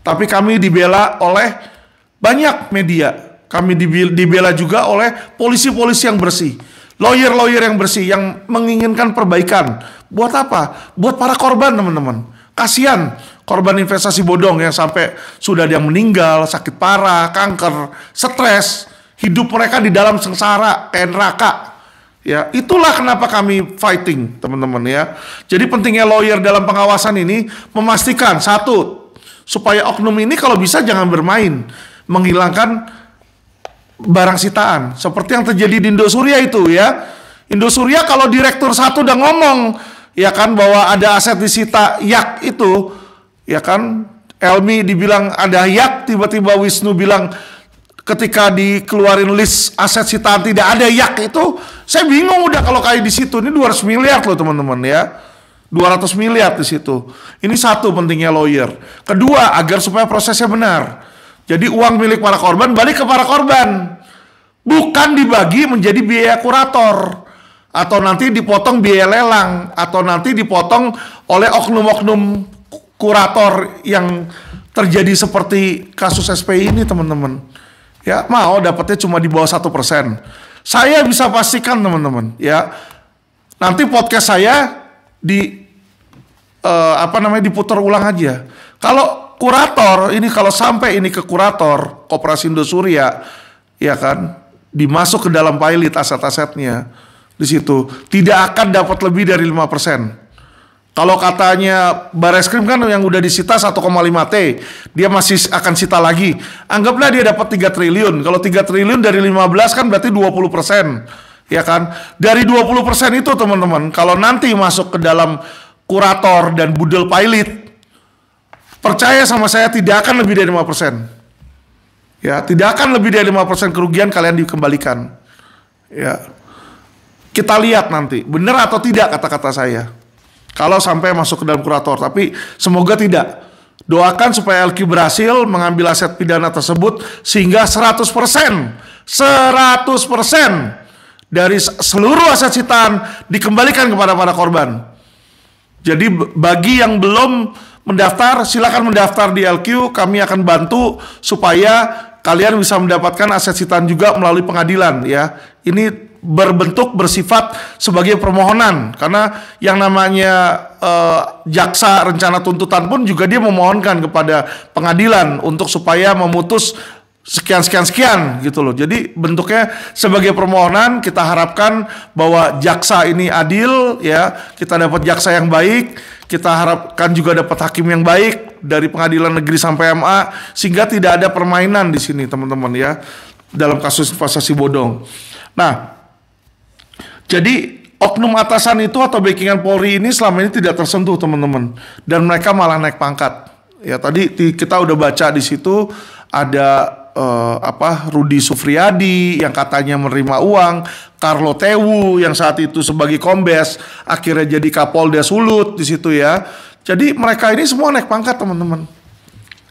Speaker 1: Tapi kami dibela oleh banyak media. Kami dibela juga oleh polisi-polisi yang bersih, lawyer-lawyer yang bersih, yang menginginkan perbaikan. Buat apa? Buat para korban, teman-teman. Kasihan korban investasi bodong yang sampai sudah ada yang meninggal, sakit parah, kanker, stres, hidup mereka di dalam sengsara, kayak neraka. Ya, itulah kenapa kami fighting, teman-teman ya. Jadi pentingnya lawyer dalam pengawasan ini memastikan satu, supaya oknum ini kalau bisa jangan bermain, menghilangkan barang sitaan. Seperti yang terjadi di Indosuria itu ya. Indosuria kalau direktur satu udah ngomong, ya kan, bahwa ada aset disita yak itu, ya kan, Elmi dibilang ada yak, tiba-tiba Wisnu bilang ketika dikeluarin list aset sitaan tidak ada yak itu, saya bingung udah kalau kayak di situ. Ini 200 miliar loh teman-teman ya. 200 miliar di situ. Ini satu pentingnya lawyer. Kedua, agar supaya prosesnya benar. Jadi uang milik para korban balik ke para korban. Bukan dibagi menjadi biaya kurator. Atau nanti dipotong biaya lelang. Atau nanti dipotong oleh oknum-oknum kurator yang terjadi seperti kasus SPI ini, teman-teman. Ya, mau dapatnya cuma di bawah 1%. Saya bisa pastikan, teman-teman, ya. Nanti podcast saya diputar ulang aja. Kalau kurator ini, kalau sampai ini ke kurator Koperasi Indosuria, ya kan, dimasuk ke dalam pilot aset-asetnya di situ, tidak akan dapat lebih dari 5%. Kalau katanya Bareskrim kan yang udah disita 1,5 T, dia masih akan sita lagi. Anggaplah dia dapat 3 triliun. Kalau 3 triliun dari 15 kan berarti 20%. Ya kan? Dari 20% itu, teman-teman, kalau nanti masuk ke dalam kurator dan budel pilot, percaya sama saya tidak akan lebih dari 5%. Ya, tidak akan lebih dari 5% kerugian kalian dikembalikan. Ya. Kita lihat nanti, benar atau tidak kata-kata saya. Kalau sampai masuk ke dalam kurator, tapi semoga tidak. Doakan supaya LQ berhasil mengambil aset pidana tersebut sehingga 100% dari seluruh aset sitaan dikembalikan kepada para korban. Jadi bagi yang belum mendaftar, silakan mendaftar di LQ. Kami akan bantu supaya kalian bisa mendapatkan aset sitaan juga melalui pengadilan ya. Ini bersifat sebagai permohonan, karena yang namanya jaksa rencana tuntutan pun juga dia memohonkan kepada pengadilan untuk supaya memutus sekian gitu loh. Jadi bentuknya sebagai permohonan. Kita harapkan bahwa jaksa ini adil ya, kita dapat jaksa yang baik, kita harapkan juga dapat hakim yang baik dari pengadilan negeri sampai MA, sehingga tidak ada permainan di sini, teman-teman ya, dalam kasus investasi bodong. Nah, jadi oknum atasan itu atau backingan Polri ini selama ini tidak tersentuh, teman-teman, dan mereka malah naik pangkat. Ya, tadi kita udah baca di situ ada Rudi Sufriadi yang katanya menerima uang, Carlo Tewu yang saat itu sebagai kombes akhirnya jadi Kapolda Sulut di situ ya. Jadi mereka ini semua naik pangkat, teman-teman.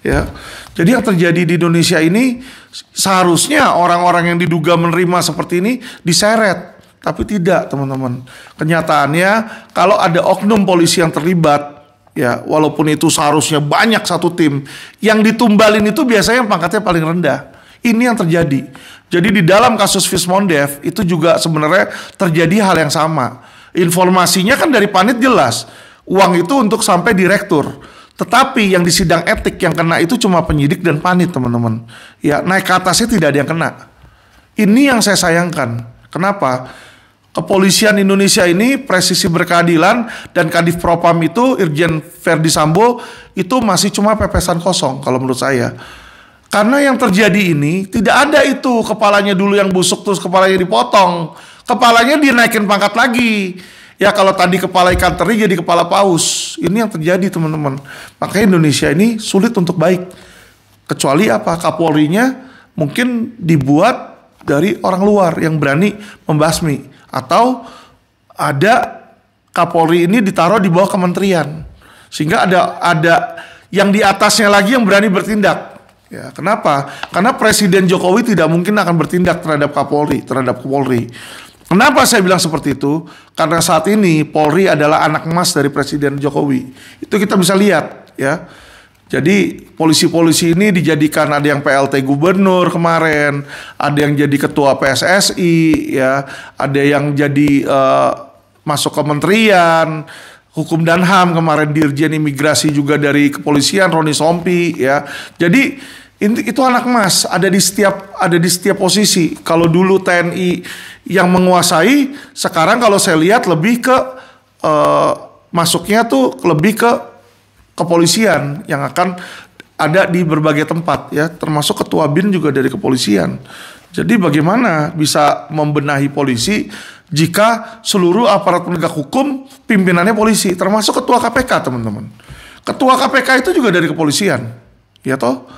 Speaker 1: Ya. Jadi yang terjadi di Indonesia ini seharusnya orang-orang yang diduga menerima seperti ini diseret. Tapi tidak, teman-teman. Kenyataannya kalau ada oknum polisi yang terlibat, ya walaupun itu seharusnya banyak satu tim, yang ditumbalin itu biasanya pangkatnya paling rendah. Ini yang terjadi. Jadi di dalam kasus Fismondev itu juga sebenarnya terjadi hal yang sama. Informasinya kan dari Panit jelas, uang itu untuk sampai direktur. Tetapi yang di sidang etik yang kena itu cuma penyidik dan Panit, teman-teman. Ya, naik ke atasnya tidak ada yang kena. Ini yang saya sayangkan. Kenapa? Kepolisian Indonesia ini presisi berkeadilan dan Kadif Propam itu Irjen Verdi Sambo itu masih cuma pepesan kosong kalau menurut saya. Karena yang terjadi ini tidak ada itu kepalanya dulu yang busuk terus kepalanya dipotong. Kepalanya dinaikin pangkat lagi. Ya kalau tadi kepala ikan teri jadi kepala paus. Ini yang terjadi, teman-teman. Makanya Indonesia ini sulit untuk baik. Kecuali apa? Kapolrinya mungkin dibuat dari orang luar yang berani membasmi. Atau ada Kapolri ini ditaruh di bawah kementerian, sehingga ada yang di atasnya lagi yang berani bertindak. Ya, kenapa? Karena Presiden Jokowi tidak mungkin akan bertindak terhadap Kapolri. Kenapa saya bilang seperti itu? Karena saat ini Polri adalah anak emas dari Presiden Jokowi. Itu kita bisa lihat ya. Jadi polisi-polisi ini dijadikan, ada yang PLT gubernur kemarin, ada yang jadi ketua PSSI, ya, ada yang jadi masuk kementerian Hukum dan HAM kemarin, Dirjen Imigrasi juga dari kepolisian Roni Sompi, ya. Jadi itu anak emas, ada di setiap posisi. Kalau dulu TNI yang menguasai, sekarang kalau saya lihat lebih ke masuknya tuh lebih ke kepolisian yang akan ada di berbagai tempat, ya, termasuk ketua BIN juga dari kepolisian. Jadi bagaimana bisa membenahi polisi jika seluruh aparat penegak hukum pimpinannya polisi, termasuk ketua KPK, teman-teman. Ketua KPK itu juga dari kepolisian, ya toh.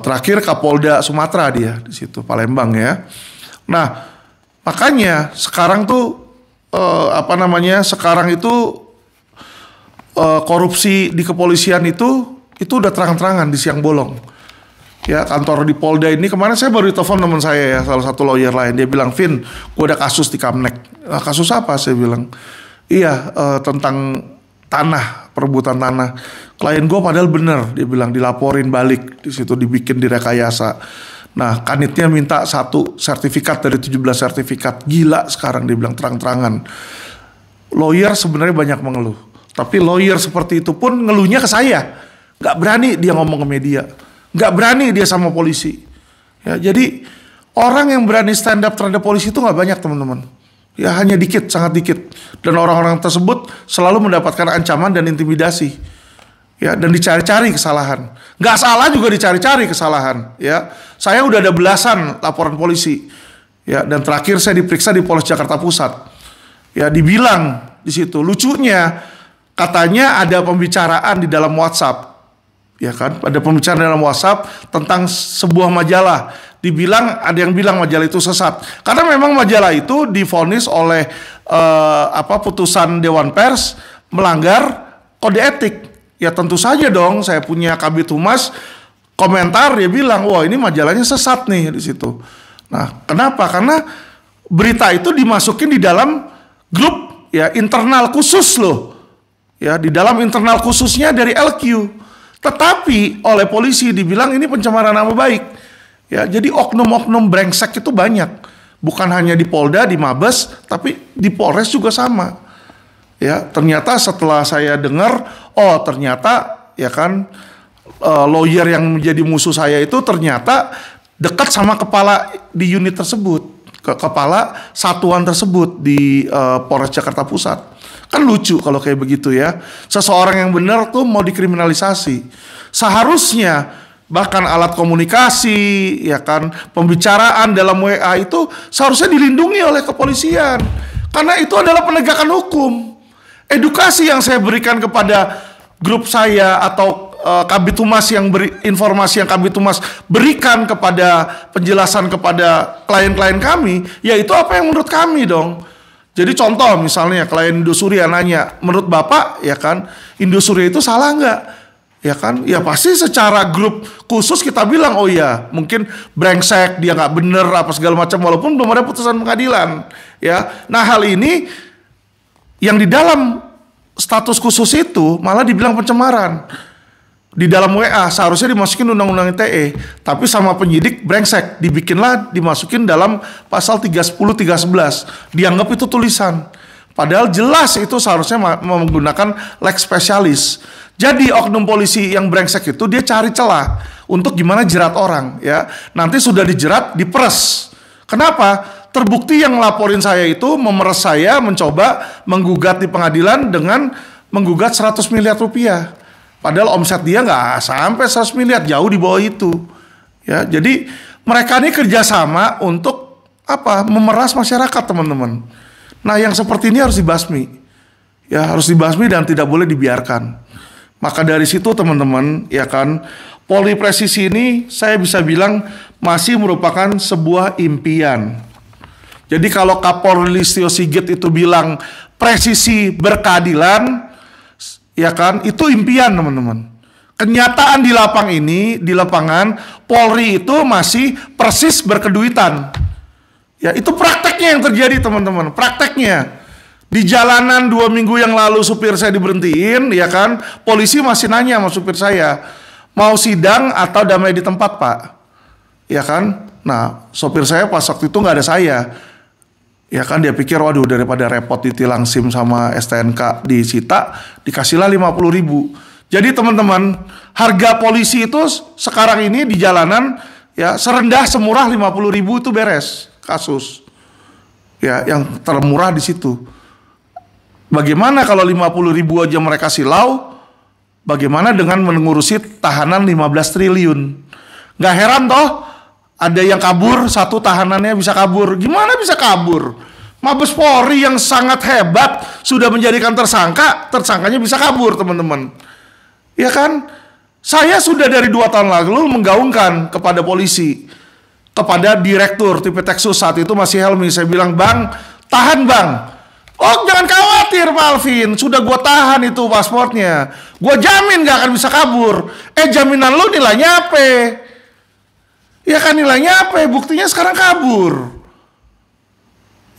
Speaker 1: Terakhir Kapolda Sumatera dia di situ, Palembang, ya. Nah, makanya sekarang tuh sekarang itu korupsi di kepolisian itu udah terang-terangan di siang bolong. Ya, kantor di Polda ini kemarin saya baru ditelepon teman saya, ya, salah satu lawyer lain. Dia bilang, "Vin, gue ada kasus di Kamnek." Kasus apa? Saya bilang, "Iya, tentang tanah, perebutan tanah. Klien gue padahal bener," dia bilang, "dilaporin balik, di situ dibikin direkayasa. Nah, kanitnya minta 1 sertifikat dari 17 sertifikat. Gila sekarang," dia bilang, terang-terangan. Lawyer sebenarnya banyak mengeluh, tapi lawyer seperti itu pun ngeluhnya ke saya. Gak berani dia ngomong ke media, gak berani dia sama polisi. Ya, jadi orang yang berani stand up terhadap polisi itu gak banyak, teman-teman. Ya, hanya dikit, sangat dikit. Dan orang-orang tersebut selalu mendapatkan ancaman dan intimidasi. Ya, dan dicari-cari kesalahan. Gak salah juga dicari-cari kesalahan. Ya, saya udah ada belasan laporan polisi. Ya, dan terakhir saya diperiksa di Polres Jakarta Pusat. Ya, dibilang di situ, lucunya katanya ada pembicaraan di dalam WhatsApp. Ya kan, ada pembicaraan dalam WhatsApp tentang sebuah majalah. Dibilang, ada yang bilang majalah itu sesat. Karena memang majalah itu divonis oleh putusan Dewan Pers melanggar kode etik. Ya tentu saja dong, saya punya Kabid Humas komentar, dia bilang, "Wah, ini majalahnya sesat nih," di situ. Nah, kenapa? Karena berita itu dimasukin di dalam grup, ya, internal khusus loh. Ya, di dalam internal khususnya dari LQ. Tetapi oleh polisi dibilang ini pencemaran nama baik. Ya, jadi oknum-oknum brengsek itu banyak. Bukan hanya di Polda, di Mabes, tapi di Polres juga sama. Ya, ternyata setelah saya dengar, oh ternyata, ya kan, lawyer yang menjadi musuh saya itu ternyata dekat sama kepala di unit tersebut, kepala satuan tersebut di Polres Jakarta Pusat. Kan lucu kalau kayak begitu, ya. Seseorang yang benar tuh mau dikriminalisasi. Seharusnya bahkan alat komunikasi, ya kan, pembicaraan dalam WA itu seharusnya dilindungi oleh kepolisian. Karena itu adalah penegakan hukum. Edukasi yang saya berikan kepada grup saya atau Kabid Humas yang informasi yang Kabid Humas berikan kepada penjelasan kepada klien-klien kami, yaitu apa yang menurut kami dong. Jadi contoh misalnya klien Indosuria nanya, "Menurut Bapak, ya kan, Indosuria itu salah nggak?" Ya kan, ya pasti secara grup khusus kita bilang, "Oh ya, mungkin brengsek, dia nggak bener apa segala macam," walaupun belum ada putusan pengadilan. Ya, nah hal ini yang di dalam status khusus itu malah dibilang pencemaran. Di dalam WA seharusnya dimasukin undang-undang ITE, tapi sama penyidik brengsek, dimasukin dalam pasal 310, 311. Dianggap itu tulisan. Padahal jelas itu seharusnya menggunakan lex spesialis. Jadi oknum polisi yang brengsek itu dia cari celah untuk gimana jerat orang, ya. Nanti sudah dijerat, diperes. Kenapa? Terbukti yang ngelaporin saya itu memeres saya, mencoba menggugat di pengadilan dengan menggugat 100 miliar rupiah. Padahal omset dia nggak sampai 100 miliar, jauh di bawah itu. Ya, jadi mereka ini kerjasama untuk apa? Memeras masyarakat, teman-teman. Nah, yang seperti ini harus dibasmi. Ya, harus dibasmi dan tidak boleh dibiarkan. Maka dari situ, teman-teman, ya kan, Polri presisi ini saya bisa bilang masih merupakan sebuah impian. Jadi kalau Kapolri Listio Sigit itu bilang presisi berkeadilan, ya kan, itu impian, teman-teman. Kenyataan di lapangan Polri itu masih persis berkeduitan. Ya, itu prakteknya yang terjadi teman-teman, prakteknya. Di jalanan 2 minggu yang lalu supir saya diberhentiin, ya kan, polisi masih nanya sama supir saya, mau sidang atau damai di tempat Pak, ya kan. Nah, sopir saya pas waktu itu nggak ada saya, ya kan, dia pikir waduh daripada repot ditilang SIM sama STNK disita, dikasihlah 50.000. Jadi teman-teman, harga polisi itu sekarang ini di jalanan ya serendah semurah 50.000 itu beres kasus. Ya, yang termurah di situ. Bagaimana kalau 50.000 aja mereka silau? Bagaimana dengan mengurusi tahanan 15 triliun? Nggak heran toh, ada yang kabur, satu tahanannya bisa kabur. Gimana bisa kabur? Mabes Polri yang sangat hebat sudah menjadikan tersangka, tersangkanya bisa kabur teman-teman. Ya kan? Saya sudah dari 2 tahun lalu menggaungkan kepada polisi, kepada direktur Tipitexus saat itu masih Helmi. Saya bilang, Bang, tahan Bang. Oh jangan khawatir Pak Alvin, sudah gue tahan itu pasportnya. Gue jamin gak akan bisa kabur. Jaminan lu nilainya apa? Ya kan nilainya apa? Buktinya sekarang kabur.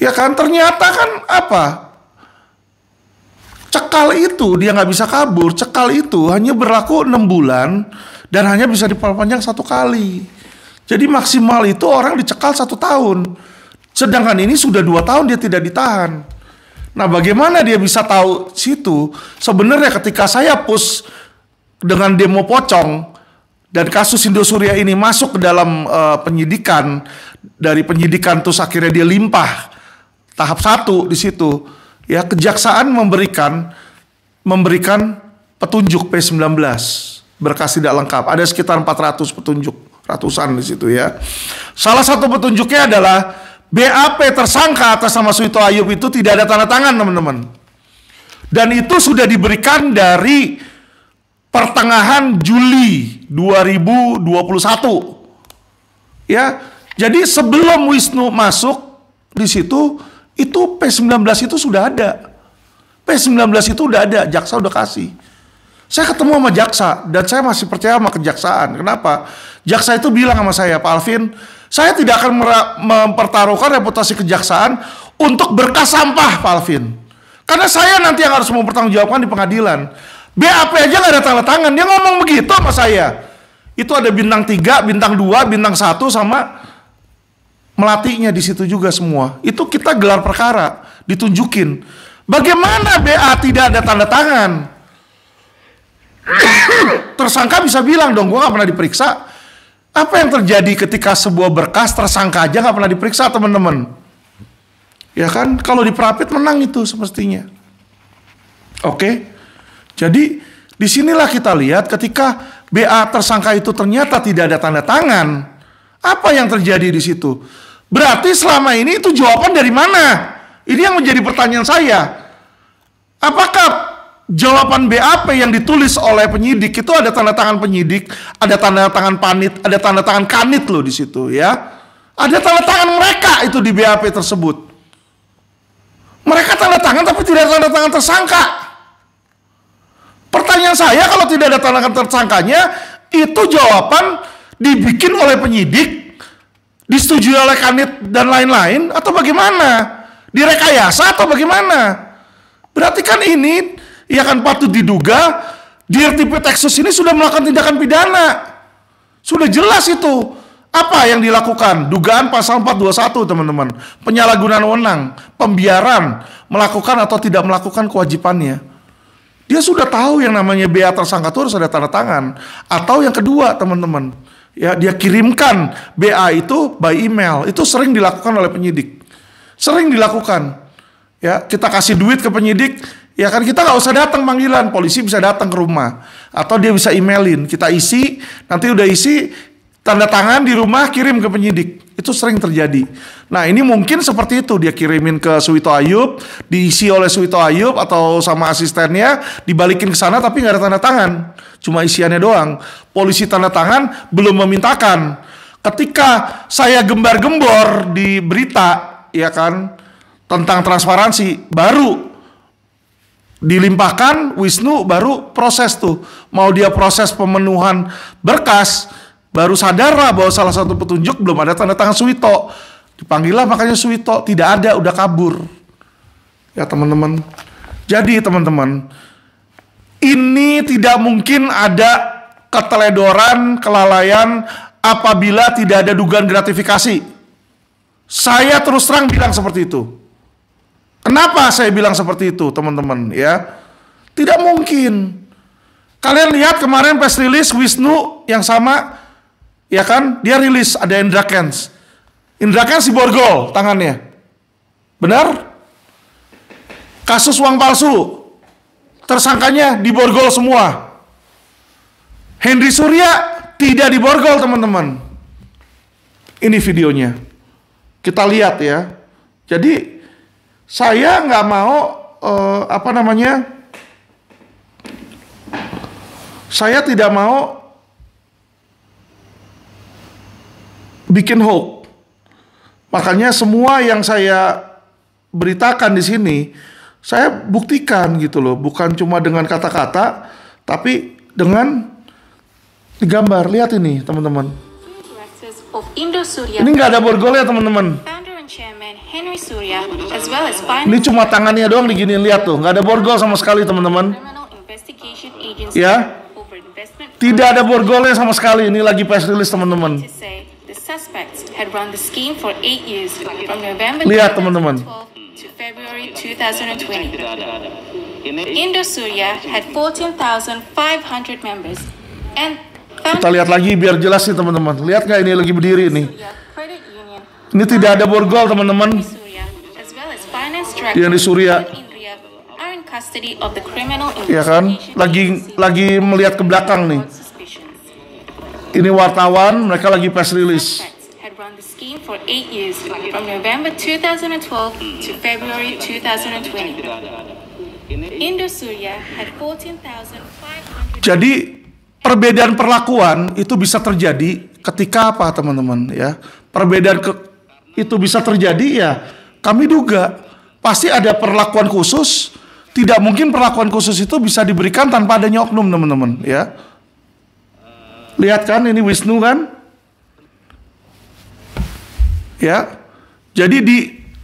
Speaker 1: Ya kan ternyata kan apa? Cekal itu dia gak bisa kabur. Cekal itu hanya berlaku 6 bulan dan hanya bisa diperpanjang 1 kali. Jadi maksimal itu orang dicekal 1 tahun. Sedangkan ini sudah 2 tahun dia tidak ditahan. Nah, bagaimana dia bisa tahu situ? Sebenarnya ketika saya push dengan demo pocong dan kasus Indosuria ini masuk ke dalam penyidikan, dari penyidikan terus akhirnya dia limpah tahap 1 di situ, ya kejaksaan memberikan petunjuk P19 berkas tidak lengkap. Ada sekitar 400 petunjuk, ratusan di situ ya. Salah satu petunjuknya adalah BAP tersangka atas nama Suito Ayub itu tidak ada tanda tangan teman-teman. Dan itu sudah diberikan dari pertengahan Juli 2021. Ya, jadi sebelum Wisnu masuk di situ, itu P19 itu sudah ada. P19 itu udah ada, jaksa udah kasih. Saya ketemu sama jaksa dan saya masih percaya sama kejaksaan. Kenapa? Jaksa itu bilang sama saya, Pak Alvin, saya tidak akan mempertaruhkan reputasi kejaksaan untuk berkas sampah, Pak Alvin. Karena saya nanti yang harus mempertanggungjawabkan di pengadilan. BAP aja nggak ada tanda tangan. Dia ngomong begitu sama saya. Itu ada bintang 3, bintang 2, bintang 1 sama melatinya di situ juga semua. Itu kita gelar perkara, ditunjukin. Bagaimana BA tidak ada tanda tangan? Tersangka bisa bilang dong, gue nggak pernah diperiksa. Apa yang terjadi ketika sebuah berkas tersangka aja nggak pernah diperiksa teman-teman? Ya kan, kalau diperapit menang itu semestinya. Oke, jadi disinilah kita lihat ketika BA tersangka itu ternyata tidak ada tanda tangan. Apa yang terjadi di situ? Berarti selama ini itu jawaban dari mana? Ini yang menjadi pertanyaan saya. Apakah jawaban BAP yang ditulis oleh penyidik itu ada tanda tangan penyidik, ada tanda tangan panit, ada tanda tangan kanit loh di situ ya. Ada tanda tangan mereka itu di BAP tersebut. Mereka tanda tangan tapi tidak ada tanda tangan tersangka. Pertanyaan saya, kalau tidak ada tanda tangan tersangkanya, itu jawaban dibikin oleh penyidik, disetujui oleh kanit dan lain-lain, atau bagaimana? Direkayasa atau bagaimana? Berarti kan ini ya kan patut diduga Dir Tipitexus ini sudah melakukan tindakan pidana. Sudah jelas itu. Apa yang dilakukan? Dugaan pasal 421 teman-teman. Penyalahgunaan wewenang, pembiaran, melakukan atau tidak melakukan kewajibannya. Dia sudah tahu yang namanya BA tersangka itu harus ada tanda tangan. Atau yang kedua teman-teman, ya dia kirimkan BA itu by email. Itu sering dilakukan oleh penyidik. Sering dilakukan. Ya, kita kasih duit ke penyidik, ya kan kita nggak usah datang panggilan, polisi bisa datang ke rumah atau dia bisa emailin, kita isi, nanti udah isi tanda tangan di rumah kirim ke penyidik. Itu sering terjadi. Nah ini mungkin seperti itu, dia kirimin ke Suito Ayub, diisi oleh Suito Ayub atau sama asistennya, dibalikin ke sana tapi nggak ada tanda tangan, cuma isiannya doang. Polisi tanda tangan belum memintakan. Ketika saya gembar-gembor di berita, ya kan, tentang transparansi, baru dilimpahkan Wisnu, baru proses tuh. Mau dia proses pemenuhan berkas, baru sadar lah bahwa salah satu petunjuk belum ada tanda tangan Suito. Dipanggillah makanya Suwito, tidak ada, udah kabur. Ya teman-teman. Jadi teman-teman, ini tidak mungkin ada keteledoran, kelalaian apabila tidak ada dugaan gratifikasi. Saya terus terang bilang seperti itu. Kenapa saya bilang seperti itu, teman-teman? Ya, tidak mungkin. Kalian lihat kemarin press release Wisnu yang sama, ya kan? Dia rilis ada Indra Kents. Indra Kents diborgol tangannya. Benar? Kasus uang palsu, tersangkanya diborgol semua. Henry Surya tidak diborgol, teman-teman. Ini videonya. Kita lihat ya. Jadi saya nggak mau saya tidak mau bikin hoax. Makanya semua yang saya beritakan di sini saya buktikan gitu loh, bukan cuma dengan kata-kata, tapi dengan digambar. Lihat ini teman-teman. Ini nggak ada borgolnya teman-teman. Ini cuma tangannya doang diginiin, lihat tuh, nggak ada borgol sama sekali teman-teman. Ya, tidak ada borgolnya sama sekali. Ini lagi press release teman-teman. Lihat teman-teman.
Speaker 2: February 2020. Indosuria had 14,500 members and
Speaker 1: kita lihat lagi biar jelas nih teman-teman. Lihat nggak ini lagi berdiri nih. Ini tidak ada borgol teman-teman. Yang di Surya. Ya kan? Lagi melihat ke belakang nih. Ini wartawan, mereka lagi press release.
Speaker 2: For 8 years, from November 2012 to February 2020. Indosuria had 14,500.
Speaker 1: Jadi perbedaan perlakuan itu bisa terjadi ketika apa teman-teman ya? Itu bisa terjadi ya. Kami duga pasti ada perlakuan khusus. Tidak mungkin perlakuan khusus itu bisa diberikan tanpa adanya oknum teman-teman ya. Lihat kan ini Wisnu kan? Ya, jadi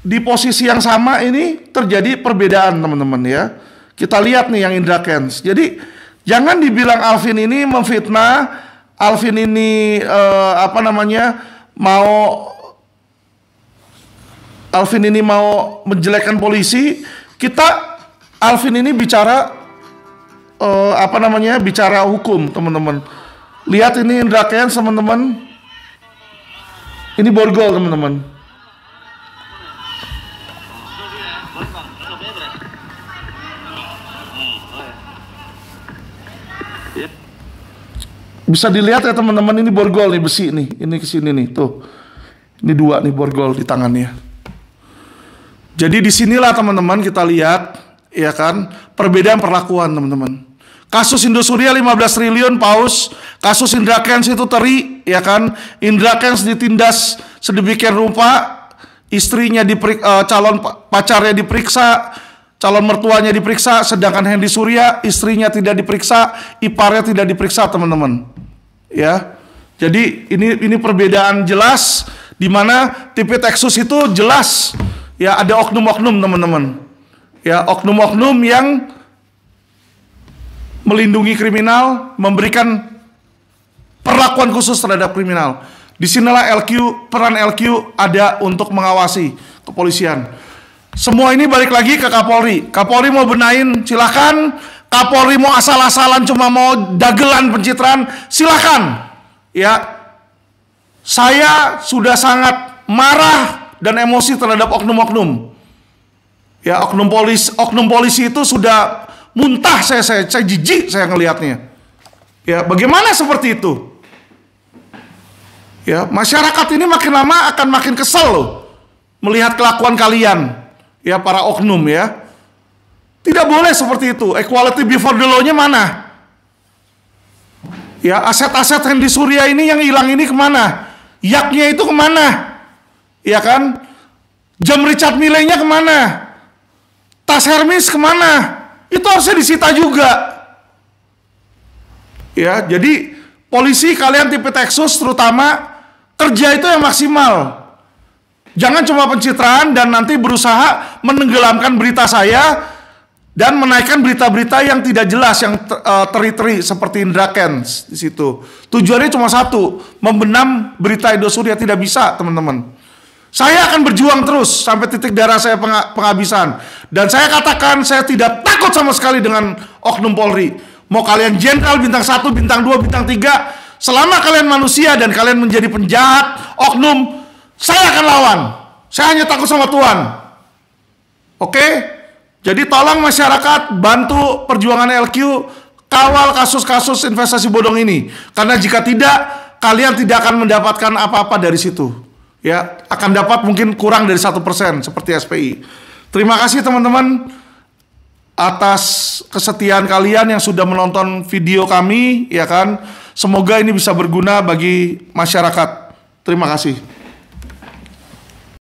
Speaker 1: di posisi yang sama ini terjadi perbedaan teman-teman ya. Kita lihat nih yang Indra Kents. Jadi jangan dibilang Alvin ini memfitnah, Alvin ini mau menjelekkan polisi. Alvin ini bicara bicara hukum teman-teman. Lihat ini Indra Kents teman-teman. Ini borgol teman-teman. Bisa dilihat ya teman-teman, ini borgol nih, besi nih. Ini kesini nih, tuh. Ini 2 nih borgol di tangannya. Jadi disinilah teman-teman kita lihat, ya kan, perbedaan perlakuan teman-teman. Kasus Indosuria 15 triliun paus, kasus Indra Kents itu teri, ya kan? Indra Kents ditindas sedemikian rupa, istrinya calon pacarnya diperiksa, calon mertuanya diperiksa, sedangkan Henry Surya istrinya tidak diperiksa, iparnya tidak diperiksa teman-teman. Ya, jadi ini perbedaan jelas di mana TV Texas itu jelas, ya ada oknum-oknum teman-teman, ya oknum-oknum yang melindungi kriminal, memberikan perlakuan khusus terhadap kriminal. Disinilah peran LQ ada untuk mengawasi kepolisian. Semua ini balik lagi ke Kapolri. Kapolri mau benahin, silakan. Kapolri mau asal-asalan, cuma mau dagelan pencitraan, silakan. Ya, saya sudah sangat marah dan emosi terhadap oknum-oknum. Ya, oknum polisi itu sudah muntah, saya jijik saya ngelihatnya. Ya, bagaimana seperti itu? Ya, masyarakat ini makin lama akan makin kesel loh melihat kelakuan kalian, ya para oknum ya. Tidak boleh seperti itu. Equality before the law-nya mana? Ya, aset-aset Henry Surya ini yang hilang ini kemana? Yaknya itu kemana? Ya kan? Jam Richard Milley-nya kemana? Tas Hermes kemana? Itu harusnya disita juga. Ya, jadi polisi kalian tipe Texas terutama kerja itu yang maksimal. Jangan cuma pencitraan dan nanti berusaha menenggelamkan berita saya dan menaikkan berita-berita yang tidak jelas, yang teri-teri seperti Indra Kents di situ. Tujuannya cuma satu, membenam berita Edo Surya. Tidak bisa, teman-teman. Saya akan berjuang terus sampai titik darah saya penghabisan. Dan saya katakan, saya tidak takut sama sekali dengan oknum Polri. Mau kalian jenderal bintang 1, bintang 2, bintang 3, selama kalian manusia dan kalian menjadi penjahat, oknum, saya akan lawan. Saya hanya takut sama Tuhan. Oke? Jadi tolong masyarakat bantu perjuangan LQ, kawal kasus-kasus investasi bodong ini. Karena jika tidak, kalian tidak akan mendapatkan apa-apa dari situ. Ya, akan dapat mungkin kurang dari 1% seperti SPI. Terima kasih teman-teman atas kesetiaan kalian yang sudah menonton video kami, ya kan. Semoga ini bisa berguna bagi masyarakat. Terima kasih.